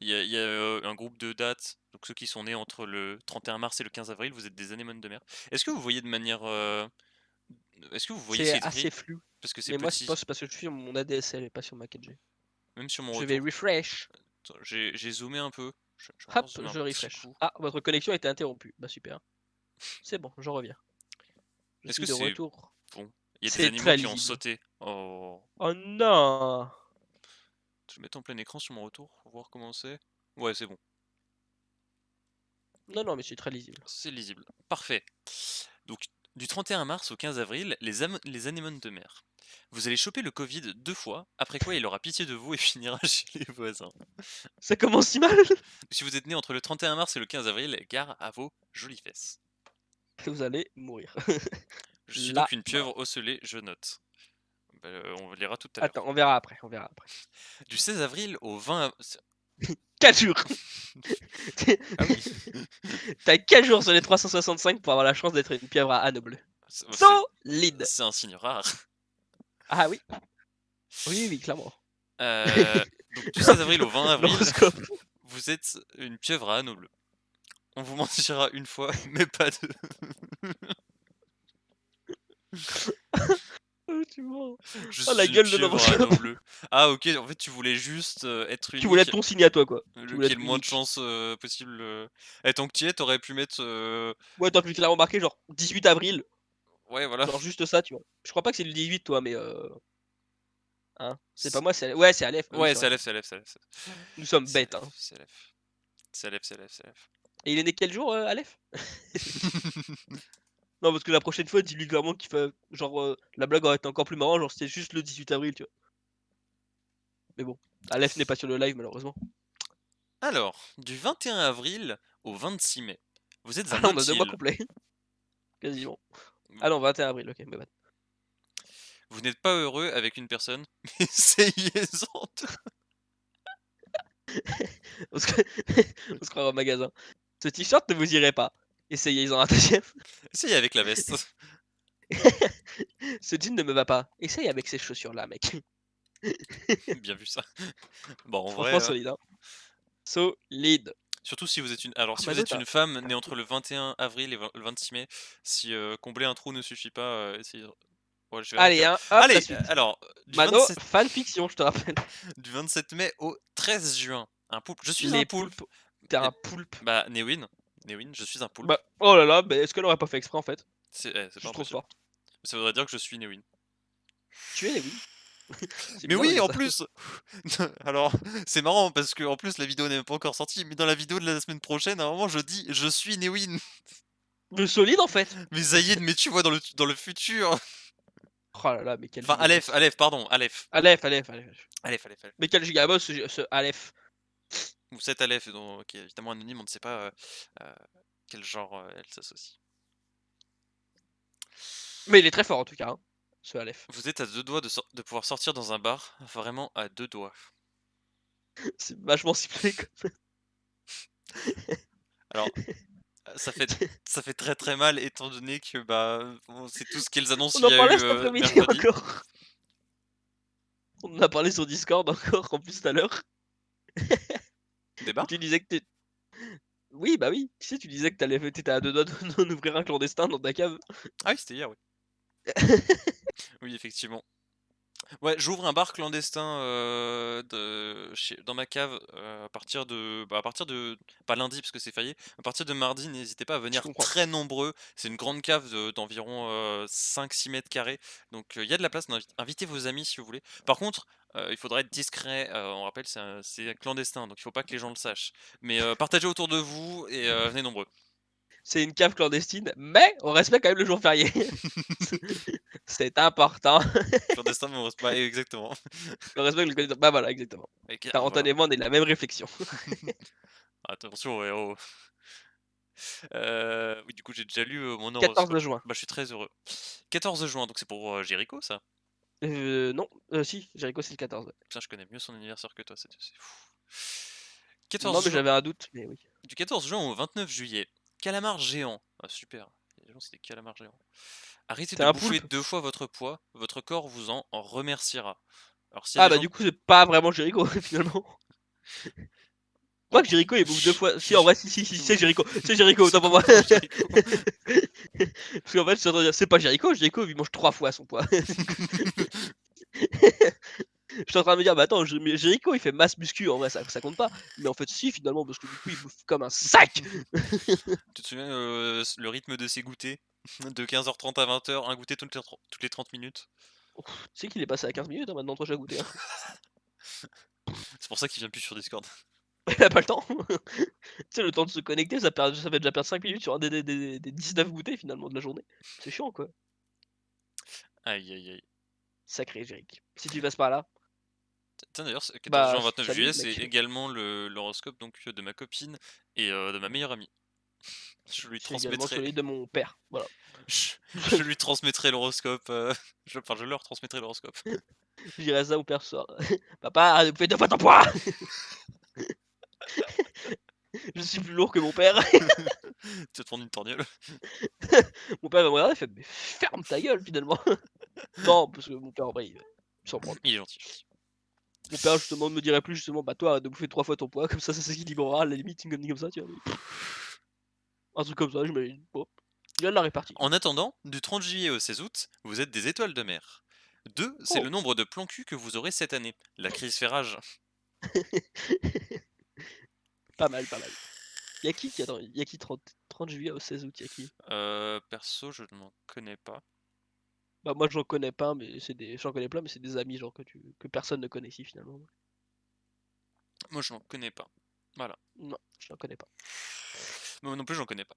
il y a un groupe de dates, donc ceux qui sont nés entre le 31 mars et le 15 avril, vous êtes des anémones de mer. Est-ce que vous voyez de manière. Est-ce que vous voyez C'est c'est assez écrit? flou. Parce que c'est Mais moi, je petit. pense parce que je suis sur mon ADSL et pas sur ma 4G. Même sur mon Je vais retour. refresh. Attends, j'ai zoomé un peu. J'ai encore Hop, zoomé un je petit refresh. coup. Ah, votre connexion a été interrompue. Bah, super. C'est bon, je reviens. Je Est-ce suis que de c'est retour. bon? Il y a des C'est animaux très qui ont lisible. sauté. Oh. Oh non! Je vais mettre en plein écran sur mon retour pour voir comment c'est. Ouais, c'est bon. Non, non, mais c'est très lisible. C'est lisible. Parfait. Donc, du 31 mars au 15 avril, les anémones de mer. Vous allez choper le Covid 2 fois, après quoi il aura pitié de vous et finira chez les voisins. Ça commence si mal! Si vous êtes né entre le 31 mars et le 15 avril, gare à vos jolies fesses. Vous allez mourir. Je suis La donc une mort. pieuvre ocellée, je note. Bah, on le lira tout à Attends, l'heure. on verra après, on verra après. Du 16 avril au 20... 4 jours! Ah oui. T'as 4 jours sur les 365 pour avoir la chance d'être une pieuvre à anneau bleu. C'est Solide! c'est un signe rare. Ah oui. Oui, oui, clairement. Donc du 16 avril au 20 avril, L'horoscope. vous êtes une pieuvre à anneau bleu. On vous mentira une fois, mais pas deux. Oh, tu mens. Je Oh, la suis une gueule de pieuvre à anneau l'horoscope. bleu. Ah ok, en fait tu voulais juste être Tu voulais unique, être ton signe à toi, quoi. Tu voulais qui ait être le moins de unique. chance possible. Et tant que tu y es, t'aurais pu mettre... Ouais, t'aurais pu clairement marquer genre 18 avril. Ouais, voilà. Genre juste ça, tu vois. Je crois pas que c'est le 18, toi, mais hein. C'est pas C'est- moi, c'est. Ouais, c'est Aleph. Bah oui, Ouais, c'est c'est vrai. Aleph, c'est Aleph, c'est Aleph. Nous sommes C'est bêtes, Aleph, hein. c'est Aleph. C'est Aleph, c'est Aleph, c'est Aleph. Et il est né quel jour, Aleph? Non, parce que la prochaine fois, dis-lui clairement qu'il fait. Genre, la blague aurait été encore plus marrant, genre c'était juste le 18 avril, tu vois. Mais bon, Aleph n'est pas sur le live, malheureusement. Alors, du 21 avril au 26 mai, vous êtes Ah un là, on a 2 mois nautile. complets. Quasiment. Ah non, 21 avril, ok, mais bad. Vous n'êtes pas heureux avec une personne, mais essayez-en On se, on se croirait au magasin. Ce t-shirt ne vous irait pas. Essayez-en un deuxième. Essayez avec la veste. Ce jean ne me va pas. Essaye avec ces chaussures-là, mec. Bien vu ça. Bon, en vrai, Franchement, solide, hein. Solide. surtout si vous êtes une... Alors, Ah, si vous Mano, êtes une femme t'as née un entre pull. le 21 avril et le 26 mai, si combler un trou ne suffit pas, essayez... Ouais, je vais Allez, arrêter là. hein, hop, la Allez, suite. alors, Mano, fanfiction, je te rappelle. du 27 mai au 13 juin, un poulpe. Je suis un Les poulpe. poulpes. T'es Eh, un poulpe. bah, Newin, je suis un poulpe. Bah, oh là là, bah, est-ce qu'elle aurait pas fait exprès en fait? C'est pas Juste trop impossible. fort. Ça voudrait dire que je suis Newin. Tu es les oui. C'est Mais bizarre de oui, dire en ça. plus. Alors, c'est marrant parce que en plus la vidéo n'est même pas encore sortie, mais dans la vidéo de la semaine prochaine, à un moment je dis je suis Newin. Mais solide en fait. Mais Zayed, mais tu vois dans le futur. Oh là là, mais quel Enfin, Aleph, gigaboss. Aleph, pardon, Aleph. Aleph, Aleph, Aleph. Aleph, Aleph, Aleph. Mais quel gigaboss ce Aleph. Ou cette Aleph, qui est évidemment anonyme, on ne sait pas euh, quel genre elle s'associe. Mais il est très fort en tout cas, hein, ce Aleph. Vous êtes à 2 doigts de pouvoir sortir dans un bar, vraiment à 2 doigts. C'est vachement ciblé comme. Alors, ça fait très très mal étant donné que bah c'est tout ce qu'elles annoncent On il en y a eu parlait cet après-midi mercredi. encore. On en a parlé sur Discord encore en plus tout à l'heure. Des Où bars. tu disais que t'es. Oui, bah oui. Tu sais, tu disais que t'étais à 2 doigts d'en ouvrir un clandestin dans ta cave. Ah oui, c'était hier, oui. Oui, effectivement. Ouais, j'ouvre un bar clandestin, dans ma cave, à partir de pas lundi parce que c'est férié, à partir de mardi, n'hésitez pas à Je venir comprends. très nombreux. C'est une grande cave d'environ, 5-6 m², donc il y a de la place, invitez vos amis si vous voulez. Par contre, il faudra être discret, on rappelle c'est clandestin, donc il faut pas que les gens le sachent. Mais partagez autour de vous et venez nombreux. C'est une cave clandestine, mais on respecte quand même le jour férié. C'est important. Clandestin mais on reste pas exactement. On respecte le bah, voilà, exactement. Car Voilà. Antoine et moi, on est de la même réflexion. Attention, ouais, oh. Oui, du coup, j'ai déjà lu, mon 14 horoscope. juin. Bah, je suis très heureux. 14 juin, donc c'est pour, Jéricho, ça? Non, si, Jericho, c'est le 14, ouais. Putain, je connais mieux son anniversaire que toi, c'est fou. Non, 14 mais juin j'avais un doute, mais oui. du 14 juin au 29 juillet, calamar géant. Ah super, les gens, c'est des calamars géants. Arrêtez C'est de un bouffer poulpe. 2 fois votre poids, votre corps vous en remerciera. Alors s'il y a Ah des bah gens du coup, c'est pas vraiment Jericho, finalement. bon, Quoi que Jericho, il bouffe 2 fois. Si, en je vrai, si, c'est Jericho. C'est Jericho, autant c'est pour moi. complètement Jéricho. Parce qu'en fait, je suis en train de dire, c'est pas Jericho, Jericho, il mange 3 fois son poids. Je suis en train de me dire, bah attends, mais Jericho, il fait masse muscu, en vrai, ça compte pas. Mais en fait, si, finalement, parce que du coup, il bouffe comme un sac. Tu te souviens, le rythme de ses goûters? De 15h30 à 20h, un goûter toutes les 30 minutes? Tu sais qu'il est passé à 15 minutes hein, maintenant, entre chaque goûter. Hein. C'est pour ça qu'il vient plus sur Discord. Il a pas le temps. Tu sais, le temps de se connecter, ça fait déjà perdre 5 minutes sur un des 19 goûters finalement de la journée. C'est chiant quoi. Aïe, aïe, aïe. Sacré Jerick. Si tu passes par là, Tiens d'ailleurs, 14 bah juin, 29 salut juillet, c'est mec. également l'horoscope donc de ma copine et de ma meilleure amie. Je lui C'est également transmettrai celui de mon père. Voilà. je lui transmettrai l'horoscope, je leur transmettrai l'horoscope. Je dirais ça au père ce soir. Papa, fais 2 fois ton poids. Je suis plus lourd que mon père. Tu vas te prendre une torgnole. Mon père va me regarder, il fait mais ferme ta gueule finalement. Non, parce que mon père en vrai, il s'en prend. Il est gentil, gentil. Mon père justement me dirait plus justement bah toi arrête de bouffer 3 fois ton poids, comme ça s'équilibrera à la limite une connerie comme ça, tu vois. Un truc comme ça, j'imagine. Bon. Il y a de la répartie. En attendant, du 30 juillet au 16 août, vous êtes des étoiles de mer. 2, c'est le Oh. nombre de plans cul que vous aurez cette année. La crise fait rage. Pas mal, pas mal. Y'a qui attends, y'a qui 30 juillet au 16 août, y'a qui? Perso, je ne m'en connais pas. Bah moi j'en connais pas, mais j'en connais plein, mais c'est des amis genre que personne ne connaît ici finalement. Moi, je n'en connais pas. Voilà. Non, je n'en connais pas. Moi non plus, j'en connais pas.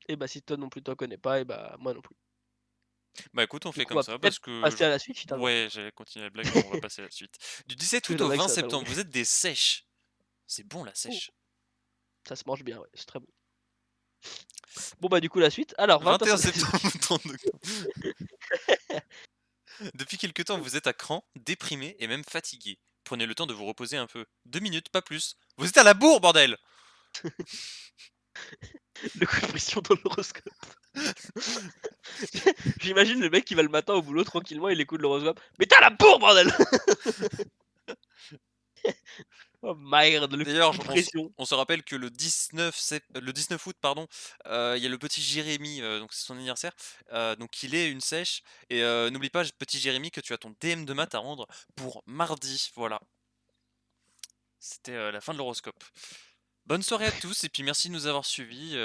Et bah si toi non plus t'en connais pas, et bah moi non plus. Bah écoute, on Du fait coup on comme va ça peut-être parce que passer à la suite si t'as le droit. ouais, j'allais continuer la blague, mais on va passer à la suite. Du 17 Parce que août la au blague 20 ça va pas septembre, rouler. vous êtes des sèches. C'est bon la Oh, sèche. ça se mange bien, ouais, c'est très bon. Bon bah du coup la suite, alors 21 21 septembre. septembre, 30 octobre. Depuis quelque temps, vous êtes à cran, déprimé et même fatigué. Prenez le temps de vous reposer un peu. 2 minutes, pas plus. Vous êtes à la bourre, bordel! Le coup de pression dans l'horoscope. J'imagine le mec qui va le matin au boulot tranquillement, il écoute l'horoscope. Mais t'as la bourre, bordel! Oh merde, le D'ailleurs, coup de pression. on se rappelle que le 19 août, pardon, il y a le petit Jérémy, donc c'est son anniversaire, donc il est une sèche et n'oublie pas, petit Jérémy, que tu as ton DM de maths à rendre pour mardi, voilà. C'était, la fin de l'horoscope. Bonne soirée à tous et puis merci de nous avoir suivis,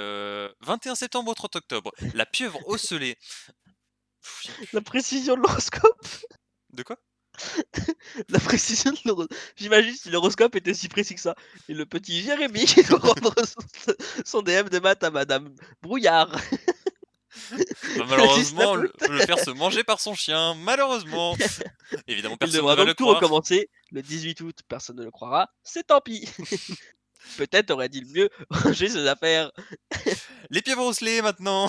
21 septembre au 30 octobre, la pieuvre ocellée. La précision de l'horoscope. De quoi? La précision de l'horoscope. J'imagine si l'horoscope était si précis que ça. Et le petit Jérémy qui doit rendre son DM de maths à Madame Brouillard. Bah, Le 19 malheureusement, août. le faire se manger par son chien, malheureusement. Évidemment, Il personne ne devra va le donc tout croire. recommencer le 18 août. Personne ne le croira. C'est tant pis. Peut-être aurait-il mieux ranger ses affaires. Les pieuvres ocellées maintenant.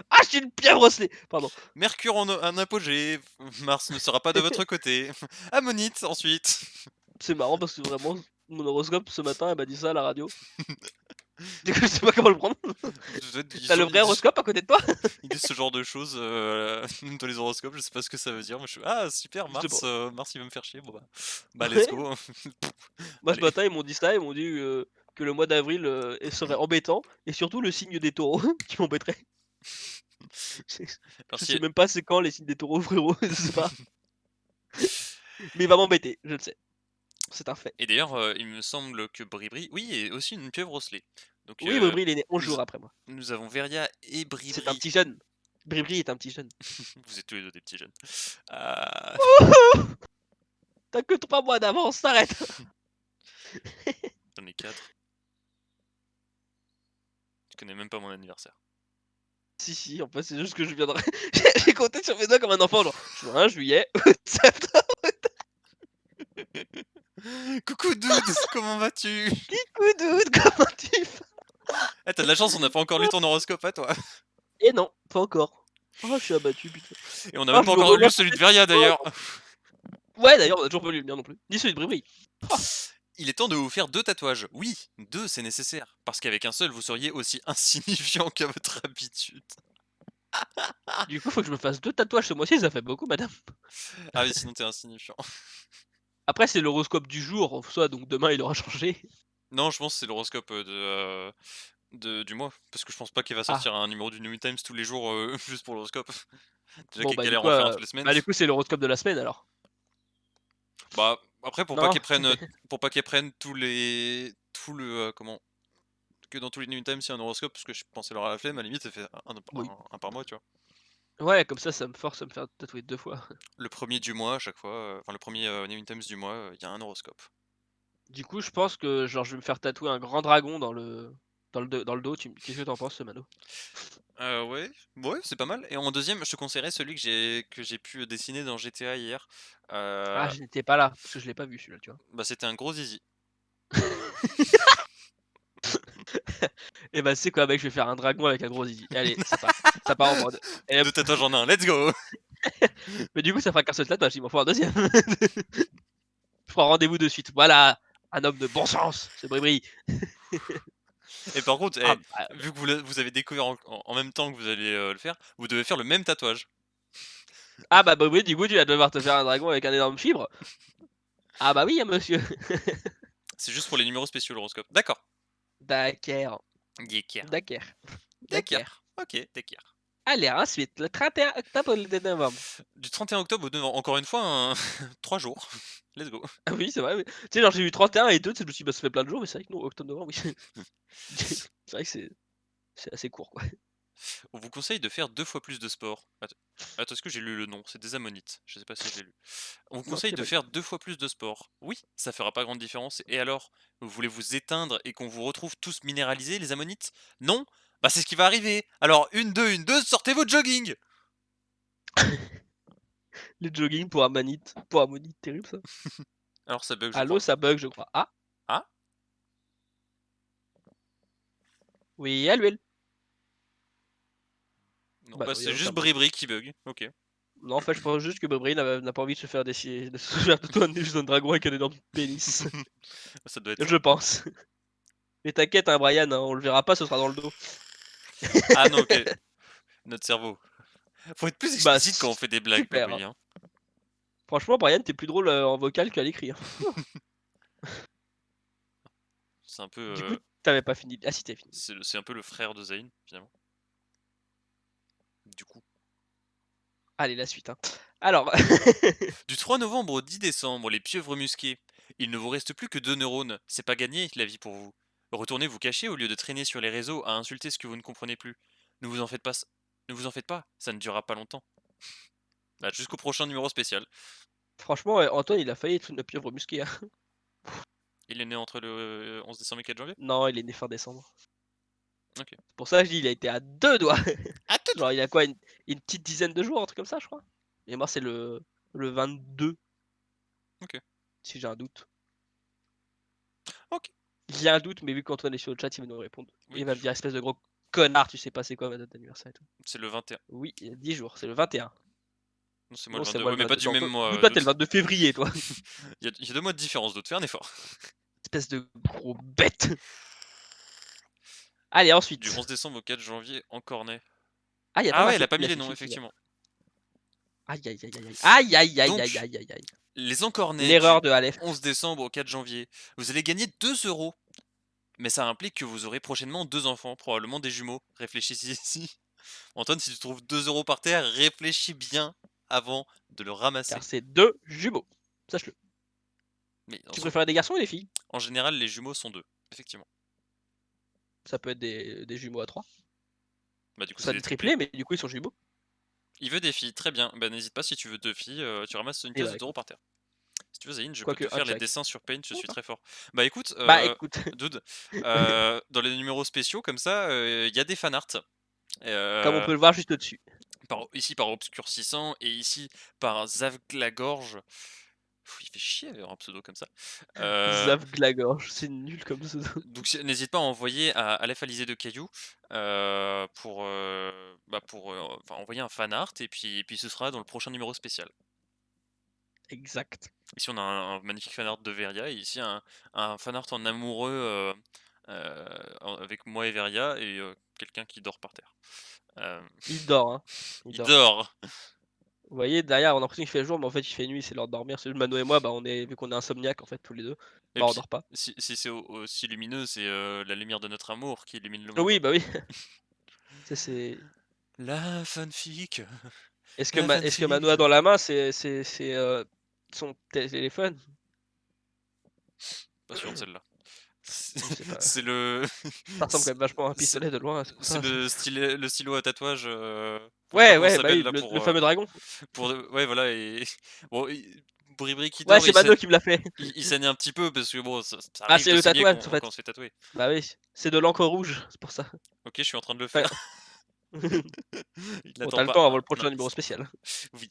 Ah, je suis une pierre brosselée. Pardon. Mercure en apogée, Mars ne sera pas de votre côté. Ammonite ensuite. C'est marrant parce que vraiment, mon horoscope ce matin, elle m'a dit ça à la radio. Du coup, je sais pas comment le prendre. T'as le vrai horoscope à côté de toi? Ils disent ce genre de choses dans les horoscopes, je sais pas ce que ça veut dire. Moi, ah super, Je sais pas. Mars il va me faire chier. Bon bah let's Ouais. go. Moi ce Allez. matin, ils m'ont dit ça, ils m'ont dit que le mois d'avril serait embêtant et surtout le signe des taureaux qui m'embêterait. Alors, Je si- sais même pas c'est quand les signes des taureaux, frérot, je sais pas. Mais il va m'embêter, je le sais. C'est un fait. Et d'ailleurs, il me semble que Bribri, oui, est aussi une pieuvre osselée. Donc, Oui, Bribri, il est né 11 nous, jours après moi. nous avons Veria et C'est un Bribri. petit jeune. Bribri est un petit jeune. Vous êtes tous les deux des petits jeunes. Euh, T'as que 3 mois d'avance, s'arrête. J'en ai 4. Tu connais même pas mon anniversaire. Si, en fait, c'est juste que je viendrai. J'ai compté sur mes doigts comme un enfant, genre juin, juillet, août, septembre. Coucou Dude, comment vas-tu? Kikou doute, comment tu fais? Eh, t'as de la chance, on n'a pas encore lu ton horoscope à toi. Et non, pas encore. Oh, je suis abattu, putain. Et on n'a Oh, même je pas me encore lu relance. celui de Veria d'ailleurs. Ouais, d'ailleurs, on a toujours pas lu le mien non plus. Ni celui de Bribri. Il est temps de vous faire 2 tatouages. Oui, 2 c'est nécessaire. Parce qu'avec un seul, vous seriez aussi insignifiant qu'à votre habitude. Du coup, faut que je me fasse 2 tatouages ce mois-ci, ça fait beaucoup, madame. Ah oui, sinon t'es insignifiant. Après, c'est l'horoscope du jour, en soi, donc demain il aura changé. Non, je pense que c'est l'horoscope du mois. Parce que je pense pas qu'il va Ah, sortir un numéro du New Times tous les jours juste pour l'horoscope. Déjà bon, qu'il bah, galère du à coup, en faire un toutes les semaines. c'est l'horoscope de la semaine alors. Bah, après, Non? pour pas qu'ils prennent tous les. Tout le. Comment. Que dans tous les New Times, il y a un horoscope, parce que je pensais leur à la flemme, à la limite, ça fait Oui. un par mois, tu vois. Ouais, comme ça me force à me faire tatouer 2 fois. Le premier du mois, à chaque fois, enfin, le premier New Times du mois, il y a un horoscope. Du coup, je pense que genre je vais me faire tatouer un grand dragon dans le dos. Qu'est-ce que t'en penses, Mano? Ouais, ouais, c'est pas mal. Et en deuxième, je te conseillerais celui que j'ai pu dessiner dans GTA hier. Ah, je n'étais pas là parce que je l'ai pas vu celui-là, tu vois. Bah, c'était un gros zizi. Et bah, c'est quoi, mec, je vais faire un dragon avec un gros zizi. Allez, ça part en mode. Et hop. Deux tatouages en un, let's go! Mais du coup, ça fera qu'un seul tatouage, il m'en faut un deuxième. Je prends rendez-vous de suite. Voilà, un homme de bon sens, c'est Bribri. Et par contre, Ah, bah, vu que vous avez découvert en même temps que vous allez le faire, vous devez faire le même tatouage. bah, Bribri, du coup, tu vas devoir te faire un dragon avec un énorme fibre. Ah bah oui, hein, monsieur. C'est juste pour les numéros spéciaux, l'horoscope. D'accord. D'accord, D'accord. d'accord, d'accord. D'accord. Ok, d'accord. Allez, ensuite, le 31 octobre au lieu de novembre. Du 31 octobre au 2 novembre, encore une fois, 3 jours. Let's go. Ah oui, c'est vrai, oui. Tu sais, genre j'ai eu 31 et 2, je me suis dit, bah ça fait plein de jours, mais c'est vrai que non, octobre-novembre, oui. C'est vrai que c'est assez court, quoi. On vous conseille de faire 2 fois plus de sport. Attends, est-ce que j'ai lu le nom? C'est des ammonites. Je sais pas si je l'ai lu. On vous Non, conseille c'est de pas faire 2 fois plus de sport. Oui, ça fera pas grande différence. Et alors, vous voulez vous éteindre et qu'on vous retrouve tous minéralisés, les ammonites? Non? Bah c'est ce qui va arriver. Alors, une, deux, sortez votre jogging! le jogging pour Amanite. Pour Ammonite, terrible ça. Alors ça bug, je Allô, crois. ça bug, je crois. Ah, Ah? oui, à l'huile. Non, Bah bah non, y a c'est juste aucun bug. Bribri qui bug. Ok. Non, en fait, je pense juste que Bobry n'a pas envie de se faire de se faire tatouer juste un dragon avec un énorme pénis. Ça doit être ça. Je pense. Mais t'inquiète, hein, Brian, hein, on le verra pas, ce sera dans le dos. Ah non, ok. Notre cerveau. Faut être plus Bah, explicite quand on fait des blagues, super, hein. Bribri. Hein. Franchement, Brian, t'es plus drôle en vocal qu'à l'écrit, hein. C'est un peu. Du coup, t'avais pas fini. Ah si, t'avais fini. C'est un peu le frère de Zayn, finalement. Du coup. Allez, la suite, hein. Alors, Du 3 novembre au 10 décembre, les pieuvres musquées. Il ne vous reste plus que 2 neurones. C'est pas gagné, la vie pour vous. Retournez vous cacher au lieu de traîner sur les réseaux à insulter ce que vous ne comprenez plus. Ne vous en faites pas. Ne vous en faites pas, ça ne durera pas longtemps. Bah, jusqu'au prochain numéro spécial. franchement, ouais, Antoine, il a failli être une pieuvre musquée, hein. Il est né entre le 11 décembre et 4 janvier. Non, il est né fin décembre. Ok. C'est pour ça que je dis, il a été à 2 doigts. Ah, tout Genre, il a quoi, une petite dizaine de jours, un truc comme ça, je crois. Et moi, c'est le 22. Ok. Si j'ai un doute. Ok. J'ai un doute, mais vu qu'Antoine est sur le chat, il va nous répondre. Oui, Il va me dire, espèce de gros connard, tu sais pas c'est quoi ma date d'anniversaire et tout. c'est le 21. Oui, il y a 10 jours, c'est le 21. Non, c'est moi Non, le c'est 22. moi Ouais, le mais pas 22. du même mois, Toi, t'es le doute. 22 février, toi. Il y a 2 mois de différence, doute. Fais un effort. Espèce de gros bête. Allez, ensuite. Du 11 décembre au 4 janvier, encore né. Ah, il y a pas Ah ouais, il a marqué. pas Il mis a les fait noms, suicide. effectivement. Aïe, aïe, aïe, aïe, aïe. Aïe, aïe, aïe, aïe, Donc, aïe, aïe, aïe. les encornets L'erreur du de Aleph. 11 décembre au 4 janvier, vous allez gagner 2 euros. Mais ça implique que vous aurez prochainement 2 enfants, probablement des jumeaux. Réfléchissez ici. Antoine, si tu trouves 2 € par terre, réfléchis bien avant de le ramasser. Car c'est 2 jumeaux. Sache-le. Mais Tu préfères des garçons ou des filles? en général, les jumeaux sont 2, effectivement. Ça peut être des jumeaux à 3. Bah du coup, Ça c'est des des triplés. triplés, mais du coup ils sont jumeaux. Il veut des filles, très bien. Bah n'hésite pas, si tu veux 2 filles, tu ramasses une Et pièce bah de 2 € écoute, par terre. Si tu veux Zayn, je peux quoique te un faire les check. dessins sur Paint, je suis D'accord. très fort. Bah écoute, Bah écoute, dude, dans les numéros spéciaux comme ça, il y a des fanarts. comme on peut le voir juste au-dessus. Ici par Obscurcissant et ici par Zavglagorge. Il fait chier d'avoir un pseudo comme ça. Zavglagorge, c'est nul comme ça. Donc n'hésite pas à envoyer à Aleph Alizé de Caillou pour enfin, envoyer un fan art et puis ce sera dans le prochain numéro spécial. Exact. Ici on a un magnifique fan art de Veria et ici un fan art en amoureux avec moi et Veria et quelqu'un qui dort par terre. Il dort, hein. Il dort. Vous voyez, derrière, on a l'impression qu'il fait jour, mais en fait, il fait nuit, c'est l'heure de dormir. C'est juste Mano et moi, bah, vu qu'on est insomniaques, en fait, tous les deux, Et bah, on puis dort pas. si c'est aussi lumineux, c'est la lumière de notre amour qui illumine le monde. Oui, bah oui. Ça, c'est. La fanfic. Est-ce que, La est-ce que Mano fanfic. a dans la main, son téléphone? Pas sûr de celle-là. Je sais pas. C'est le. Ça ressemble quand même vachement à un C'est pistolet de loin, c'est pour c'est ça. le stylo à tatouage. Je sais pas Ouais, comment ça ouais, bah s'appelle oui, là le fameux dragon. Ouais, voilà. Et. Bon, Bribri qui Ouais, dort, c'est Mano qui me l'a fait. il saigne un petit peu parce que bon, ça Ah, arrive c'est de le saigner tatouage, en quand on fait. se fait tatouer. Bah oui, c'est de l'encre rouge, c'est pour ça. Ok, je suis en train de le Enfin, faire. Il bon, n'attend t'as le pas temps avant un le prochain numéro instant. spécial. Oui.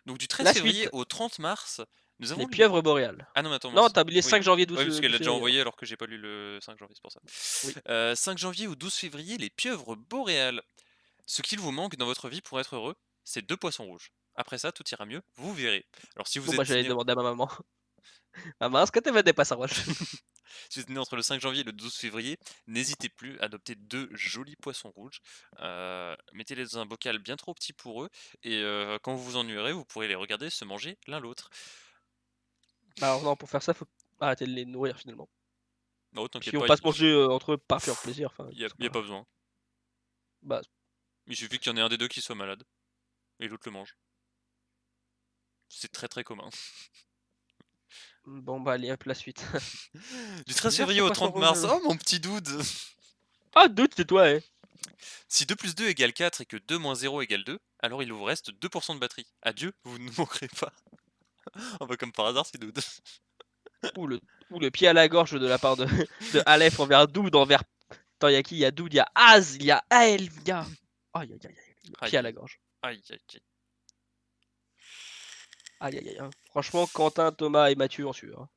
Donc du 13 La février suite, au 30 mars, nous avons les lu. pieuvres boréales. Ah non, mais attends, Non, mince. t'as oublié Oui. 5 janvier, Oui, 12, parce qu'elle 12 l'a déjà février. envoyé alors que j'ai pas lu le 5 janvier, c'est pour ça. Oui. 5 janvier ou 12 février, les pieuvres boréales. Ce qu'il vous manque dans votre vie pour être heureux, c'est 2 poissons rouges. Après ça, tout ira mieux, vous verrez. Alors si Bon, vous bah, êtes j'allais né, demander à ma maman. Maman, est-ce que tu veux des poissons rouges? si vous êtes né entre le 5 janvier et le 12 février, n'hésitez plus à adopter 2 jolis poissons rouges. Mettez-les dans un bocal bien trop petit pour eux, et quand vous vous ennuierez, vous pourrez les regarder se manger l'un l'autre. Bah, alors non, pour faire ça, faut arrêter de les nourrir finalement. Oh, Puis t'inquiète ils vont pas, pas se manger entre eux par pur plaisir. Enfin, y c'est a pas. pas besoin. Bah, Il suffit qu'il y en ait un des deux qui soit malade, et l'autre le mange. C'est très très commun. bon, bah, allez, hop, la suite. Du 13 Bizarre février ce au poisson 30 rouge. mars, oh mon petit dude. Ah, doute, c'est toi, eh. Si 2 plus 2 égale 4 et que 2 moins 0 égale 2, alors il vous reste 2% de batterie. Adieu, vous ne mourrez pas. Oh bah comme par hasard, c'est dude. Ouh, le pied à la gorge de la part de, de Aleph envers Doud, envers. Attends, il y a qui? Il y a Doud, il y a Az, il y a Ael, il y a. Aïe, aïe, aïe, aïe. Le pied à la Aïe, gorge. aïe, aïe, aïe. Aïe, aïe, aïe, hein. Franchement, Quentin, Thomas et Mathieu en sueur.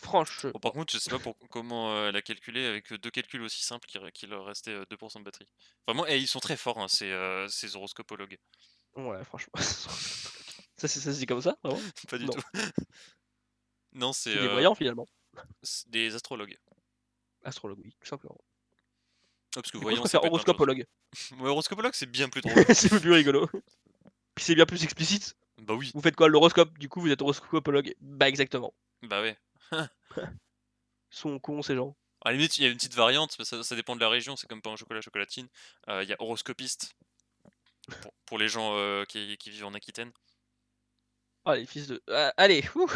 Franchement. Bon, par contre, je sais pas comment elle a calculé avec deux calculs aussi simples qu'il leur restait 2% de batterie. Vraiment, et ils sont très forts, hein, ces horoscopologues. Ouais, franchement. Ça se dit comme ça, vraiment? Pas du Non. tout. Non, c'est C'est des voyants finalement. des astrologues. Astrologue, oui, tout simplement. Ah, parce que Du coup, je voyant, ça préfère peut être plein de choses. horoscopologue. Ouais, horoscopologue, c'est bien plus drôle. C'est plus rigolo. Puis c'est bien plus explicite. Bah oui, Vous faites quoi, l'horoscope? Du coup, vous êtes horoscopologue. Bah, exactement. bah ouais. Ils sont cons, ces gens. À la limite, il y a une petite variante, mais ça dépend de la région, c'est comme pain au chocolat, chocolatine. Il y a horoscopiste pour les gens qui vivent en Aquitaine. Ah, les fils de. Ah, allez, ouh.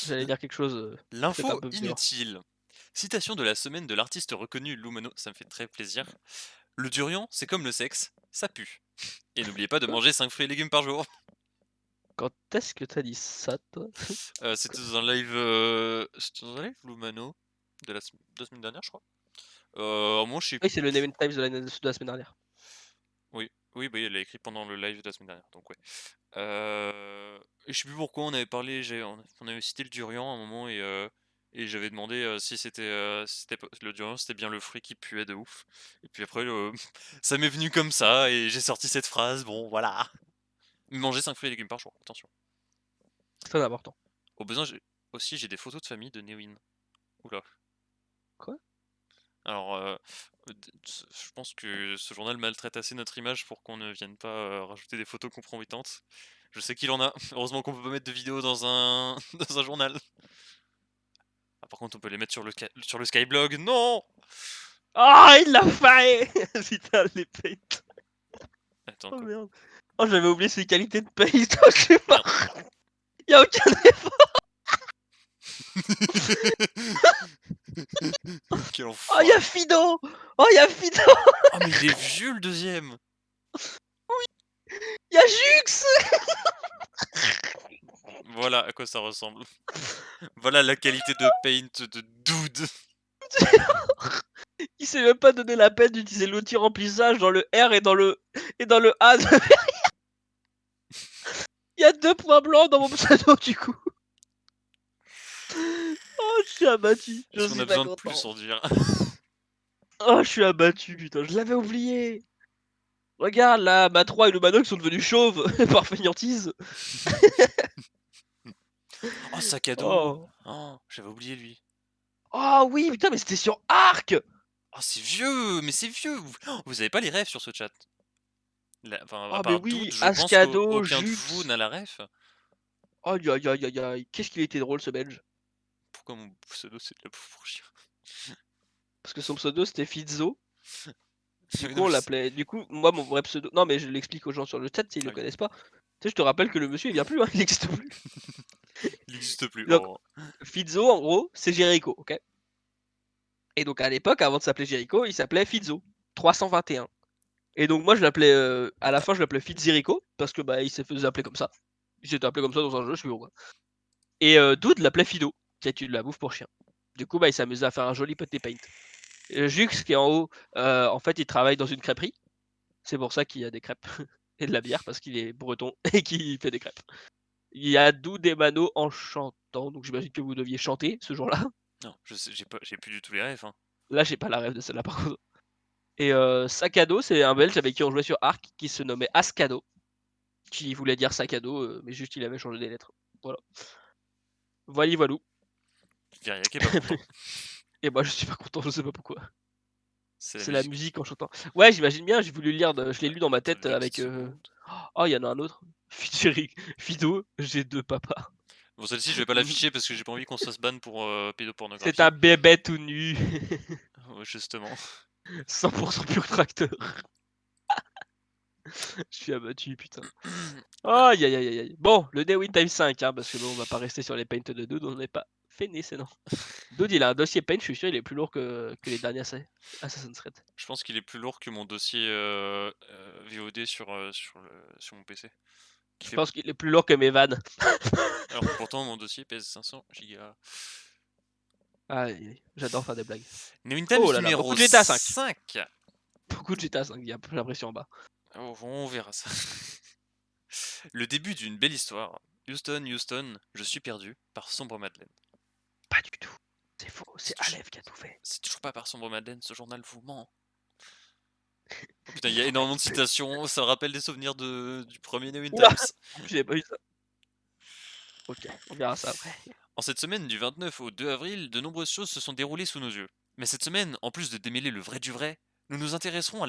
J'allais dire quelque chose, peut-être un L'info peu dur. inutile. Citation de la semaine de l'artiste reconnu Lumano, ça me fait très plaisir. Le durian, c'est comme le sexe, ça pue. Et n'oubliez pas de Quoi? manger 5 fruits et légumes par jour. Quand est-ce que t'as dit ça, toi? C'était dans un live Lumano de la semaine dernière, je crois. Moi, je sais Oui, c'est le Name Times de la semaine dernière. Oui, oui, bah, elle l'a écrit pendant le live de la semaine dernière, donc ouais. Je sais plus pourquoi on avait parlé, on avait cité le durian à un moment et j'avais demandé si c'était le durian, c'était bien le fruit qui puait de ouf. Et puis après, ça m'est venu comme ça et j'ai sorti cette phrase. Bon, voilà. Manger 5 fruits et légumes par jour, attention. C'est très important. Au besoin, j'ai des photos de famille de Néwin. Oula. Quoi? Alors, je pense que ce journal maltraite assez notre image pour qu'on ne vienne pas rajouter des photos compromettantes. Je sais qu'il en a. Heureusement qu'on peut pas mettre de vidéos dans un dans un journal. Ah, par contre, on peut les mettre sur le Skyblog. Non! Ah, il l'a fait. Putain, les paints. Attends, Oh quoi. merde. Oh, j'avais oublié ses qualités de paint. Oh, je suis mort. Y'a aucun effort. Quel Oh, y'a enfoiré. Fido. Oh, y'a Fido. Oh, mais il est vieux le deuxième. Y'a Jux. Voilà à quoi ça ressemble. Voilà la qualité de paint de dude. Il s'est même pas donné la peine d'utiliser l'outil remplissage dans le R et dans le A. Il y a 2 points blancs dans mon pseudo du coup. Oh, je suis abattu. Je Est-ce qu'on suis a pas besoin de content. plus en dire? Oh, je suis abattu, putain. Je l'avais oublié. Regarde là, Matroix et le Manox sont devenus chauves par fainéantise. Oh, sac à dos. Oh. Oh, j'avais oublié lui. Oh oui, putain, mais c'était sur Arc. Oh, c'est vieux, mais c'est vieux. Vous avez pas les refs sur ce chat. Enfin, à Oh, mais part oui, Dude, je pense Ascado, qu'aucun de vous Jux. n'a la ref. Oh, aïe aïe aïe aïe aïe. Qu'est-ce qu'il était drôle ce Belge. Pourquoi mon pseudo c'est de la bouffe pour chien? Parce que son pseudo c'était Fizzo. Du Mais coup, non, on mais l'appelait. Du coup, moi, mon vrai pseudo. Non, mais je l'explique aux gens sur le chat s'ils le ok. connaissent pas. Tu sais, je te rappelle que le monsieur il vient plus, hein, il n'existe plus. Il n'existe plus. Donc, Oh. Fizzo, en gros, c'est Jericho, ok. Et donc, à l'époque, avant de s'appeler Jericho, il s'appelait Fizzo 321. Et donc, moi, je l'appelais. À la fin, je l'appelais Fitzerico, parce que bah, il s'est fait appeler comme ça. Il s'était appelé comme ça dans un jeu, je sais pas pourquoi. Et Dude l'appelait Fido, qui est de la bouffe pour chien. Du coup, bah, il s'amusait à faire un joli petit paint. Jux, qui est en haut, en fait, il travaille dans une crêperie. C'est pour ça qu'il y a des crêpes et de la bière, parce qu'il est breton et qu'il fait des crêpes. Il y a Dude et Mano en chantant, donc j'imagine que vous deviez chanter ce jour-là. Non, je sais, j'ai plus du tout les refs. Hein. Là, j'ai pas la rêve de celle-là par contre. Et Sakado, c'est un belge avec qui on jouait sur Arc, qui se nommait Ascado, qui voulait dire sac à dos, mais juste il avait changé des lettres. Voilà. Voilà, voilou. Viria qui est pas content. Et moi, je suis pas content, je sais pas pourquoi. C'est la C'est la musique. musique en chantant. Ouais, j'imagine bien, j'ai voulu lire, je l'ai lu dans ma Attends tête 2 petites avec. secondes. Oh, il y en a un autre. Fido, j'ai 2 papas. Bon, celle-ci, je vais pas l'afficher parce que j'ai pas envie qu'on se fasse ban pour C'est pédopornographie. un bébé tout nu. Ouais, justement. 100% pur tracteur. Je suis abattu, putain. Aïe aïe aïe aïe aïe. Bon, le Day Time 5, hein, parce que bon, on va pas rester sur les paints de Dude, on n'est pas fainéant, non. Dude, il a un dossier paint, je suis sûr, il est plus lourd que les derniers Assassin's Creed. Je pense qu'il est plus lourd que mon dossier VOD sur mon PC. Qui Je fait... pense qu'il est plus lourd que mes vannes. Alors que pourtant, mon dossier pèse 500 Go. Aïe, aïe, j'adore faire des blagues. Newin Oh Times là là, beaucoup numéro de GTA 5. 5. Beaucoup de GTA 5, il y a l'impression en bas. Oh, on verra ça. Le début d'une belle histoire. Houston, Houston, je suis perdu par Sombre Madeleine. Pas du tout. C'est faux, c'est C'est toujours- Aleph qui a tout fait. C'est toujours pas par Sombre Madeleine, ce journal vous ment. Oh putain, il y a énormément de citations, ça rappelle des souvenirs du premier Newin Oula, Times. j'ai pas eu ça. Ok, on verra ça après. En cette semaine du 29 au 2 avril, de nombreuses choses se sont déroulées sous nos yeux. Mais cette semaine, en plus de démêler le vrai du vrai, nous nous intéresserons à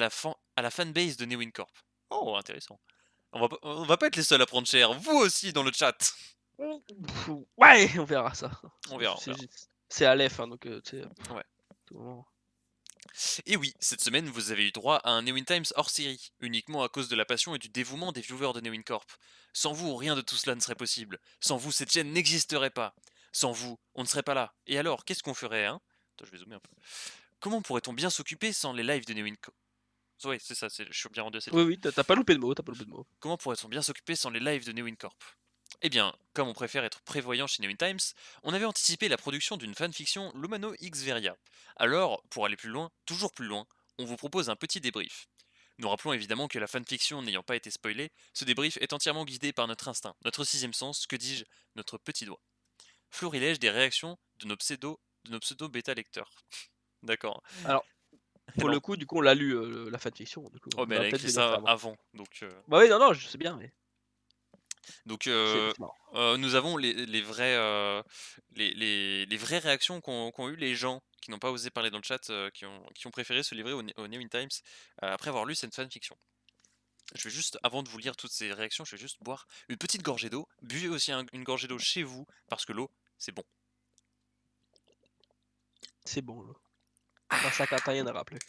la fanbase de Newin Corp. Oh, intéressant. On va pas être les seuls à prendre cher, vous aussi dans le chat. Ouais, on verra ça. On verra, on verra. C'est Aleph, hein, donc tu sais. Ouais. Tout moment. Et oui, cette semaine, vous avez eu droit à un Newin Times hors série, uniquement à cause de la passion et du dévouement des viewers de Newin Corp. Sans vous, rien de tout cela ne serait possible. Sans vous, cette chaîne n'existerait pas. Sans vous, on ne serait pas là. Et alors, qu'est-ce qu'on ferait, hein? Attends, je vais zoomer un peu. Comment pourrait-on bien s'occuper sans les lives de Newin Corp? Ouais, c'est ça, je suis bien rendu à cette Oui, ligne. oui, t'as pas loupé de mots, t'as pas loupé de mots. Comment pourrait-on bien s'occuper sans les lives de Newin Corp? Eh bien, comme on préfère être prévoyant chez Newin Times, on avait anticipé la production d'une fanfiction Lumano X Veria. Alors, pour aller plus loin, toujours plus loin, on vous propose un petit débrief. Nous rappelons évidemment que la fanfiction n'ayant pas été spoilée, ce débrief est entièrement guidé par notre instinct, notre sixième sens, que dis-je, notre petit doigt. Florilège des réactions de nos pseudo bêta lecteurs. D'accord. Alors, pour le Alors, coup, du coup, on l'a lu, la fanfiction, du coup, oh on mais elle va a peut-être écrit venir ça ça avant. avant, donc Bah oui, non, non, je sais bien, mais Donc c'est marrant. nous avons les vrais, les vraies réactions qu'ont eu les gens qui n'ont pas osé parler dans le chat, qui ont préféré se livrer au Newin Times après avoir lu cette fanfiction. Je vais juste, avant de vous lire toutes ces réactions, je vais juste boire une petite gorgée d'eau. Buvez aussi une gorgée d'eau chez vous, parce que l'eau, c'est bon. C'est bon, là. Dans Saint-Quentin, il y en aura plus.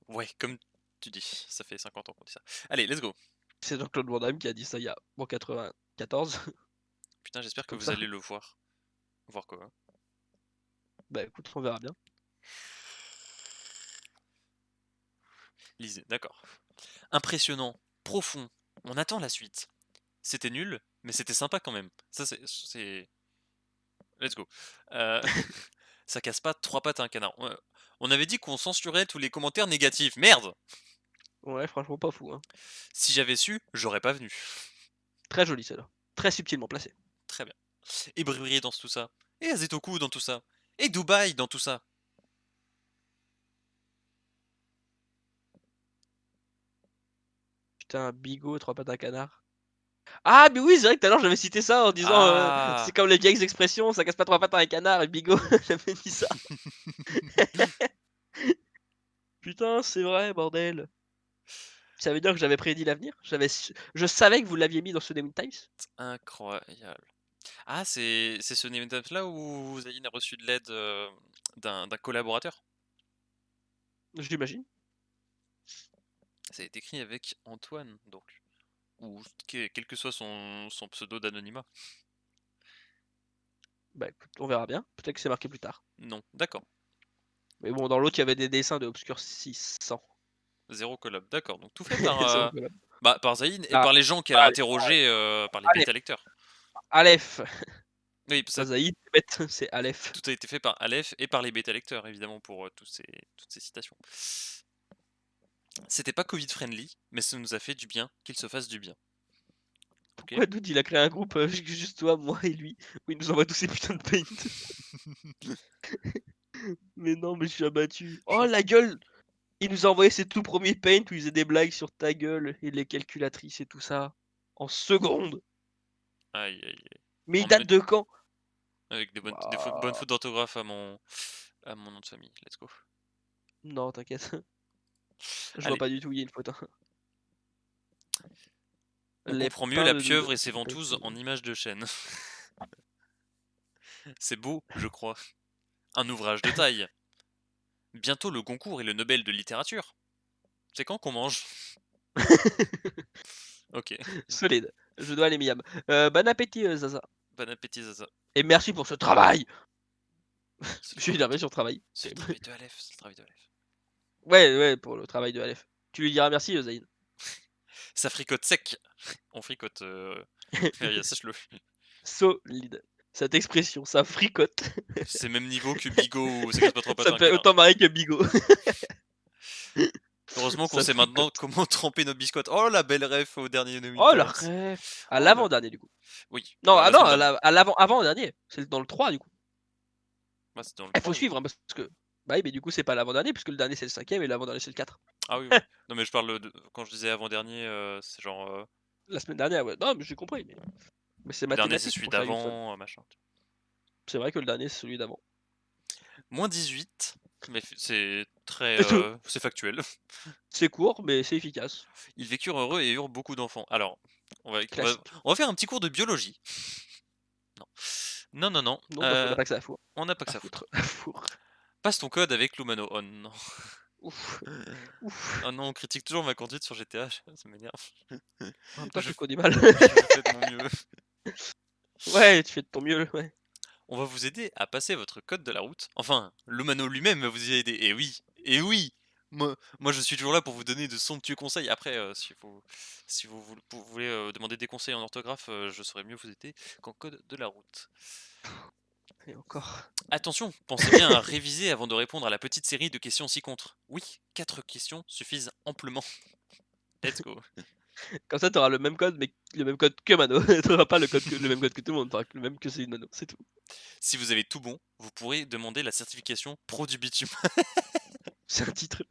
Ouais, comme tu dis, ça fait 50 ans qu'on dit ça. Allez, let's go. C'est Jean-Claude Van Damme qui a dit ça il y a 94. Putain, j'espère que Comme vous ça. allez le voir. Voir quoi? Bah écoute, on verra bien. Lisez, d'accord. Impressionnant, profond. On attend la suite. C'était nul, mais c'était sympa quand même. Ça, c'est. Let's go. Euh, Ça casse pas trois pattes à un canard. On avait dit qu'on censurait tous les commentaires négatifs. Merde! Ouais, franchement, pas fou. Hein. Si j'avais su, j'aurais pas venu. Très joli celle-là. Très subtilement placé. Très bien. Et Brivri dans tout ça. Et Azetoku dans tout ça. Et Dubaï dans tout ça. Putain, Bigot, 3 pattes à canard. Ah, mais oui, c'est vrai que tout à l'heure j'avais cité ça en disant c'est Ah! comme les vieilles expressions, ça casse pas 3 pattes à un canard et Bigot, j'avais dit ça. Putain, c'est vrai, bordel. Ça veut dire que j'avais prédit l'avenir. Je savais que vous l'aviez mis dans ce Demon Times. Incroyable. Ah, c'est ce Name là où Zayn a reçu de l'aide d'un collaborateur. J'imagine. Ça a été écrit avec Antoine, donc. Ou quel que soit son pseudo d'anonymat. Bah écoute, on verra bien. Peut-être que c'est marqué plus tard. Non, d'accord. Mais bon, dans l'autre, il y avait des dessins de Obscure 600. Zéro collab, d'accord. Donc tout fait par, Zéro collab. par Zayn et Ah, par les gens qu'elle a allez, interrogés par les allez, bêta lecteurs. Aleph. Oui, Pas Zaïd, c'est bête, c'est Aleph. tout a été fait par Aleph et par les bêta lecteurs, évidemment, pour toutes ces citations. C'était pas Covid friendly, mais ça nous a fait du bien qu'il se fasse du bien. Ok. Pourquoi Dude, il a créé un groupe juste toi, moi et lui, où il nous envoie tous ces putains de paint. Mais non, mais je suis abattu. Oh la gueule! Il nous a envoyé ses tout premiers paint où il faisait des blagues sur ta gueule et les calculatrices et tout ça. En seconde. Aïe, aïe, aïe. Mais il On en date est de quand? avec des bonnes Bah, fautes d'orthographe à mon nom de famille. Let's go. non, t'inquiète. Je vois Allez, pas du tout, il y a une faute. Hein. on Les comprend mieux pains la de pieuvre Doudou. et ses ventouses en images de chêne. C'est beau, je crois. Un ouvrage de taille. Bientôt le Goncourt et le Nobel de littérature. C'est quand qu'on mange? Ok. Solide. Je dois aller miam. Bon appétit, Zaza. Bon appétit, Zaza. Et merci pour ce travail. C'est Je le suis travail énervé sur travail. c'est le travail de Aleph, c'est le travail de Aleph. Ouais, ouais, pour le travail de Aleph. Tu lui diras merci, Zaïd. Ça fricote sec. On fricote. Feria, sache-le. Solide. Cette expression, ça fricote. C'est même niveau que Bigot ou ça casse pas trois pattes Ça à me un fait canard. autant marrer que Bigot. Heureusement qu'on Ça sait maintenant fricote. comment tremper nos biscottes. Oh la belle ref au dernier No Oh la Times. rêve. À Oh là. l'avant-dernier, du coup. Oui, Non, ah la non, semaine dernière. à l'avant, avant-dernier. C'est dans le 3, du coup. Ouais, c'était dans le Il faut 3 du coup. suivre, hein, parce que. Bah oui, mais du coup, c'est pas l'avant-dernier, puisque le dernier c'est le 5ème et l'avant-dernier c'est le 4. Ah oui, oui. Non mais je parle de. Quand je disais avant-dernier, c'est genre. La semaine dernière, ouais. Non, mais j'ai compris. Mais c'est Le dernier c'est mathématique celui pour Ferguson. d'avant, machin. C'est vrai que le dernier c'est celui d'avant. Moins 18, mais c'est très. C'est tout. C'est factuel. C'est court, mais c'est efficace. Ils vécurent heureux et eurent beaucoup d'enfants. Alors, Classique. on va faire un petit cours de biologie. Non. Non, non, non. Non, parce qu'on n'a pas que ça à foutre. On n'a pas que À ça à foutre. foutre. À foutre. Passe ton code avec Lumano. Oh non. Ouf. Ouf. Oh non, on critique toujours ma conduite sur GTA. Ça m'énerve. En même temps, Je, tu connais mal. je fais de mon mieux. Ouais, tu fais de ton mieux, ouais. On va vous aider à passer votre code de la route. Enfin, Lumano lui-même va vous y aider. Et oui, et oui. Moi, je suis toujours là pour vous donner de somptueux conseils. Après, si vous voulez demander des conseils en orthographe, je saurais mieux vous aider qu'en code de la route. Et encore. Attention, pensez bien à réviser avant de répondre à la petite série de questions ci-contre. Oui, 4 questions suffisent amplement. Let's go. Comme ça, t'auras le même code, mais le même code que Mano. T'auras pas le même code que tout le monde, t'auras le même que celui de Mano, c'est tout. Si vous avez tout bon, vous pourrez demander la certification Pro du bitume. C'est un titre.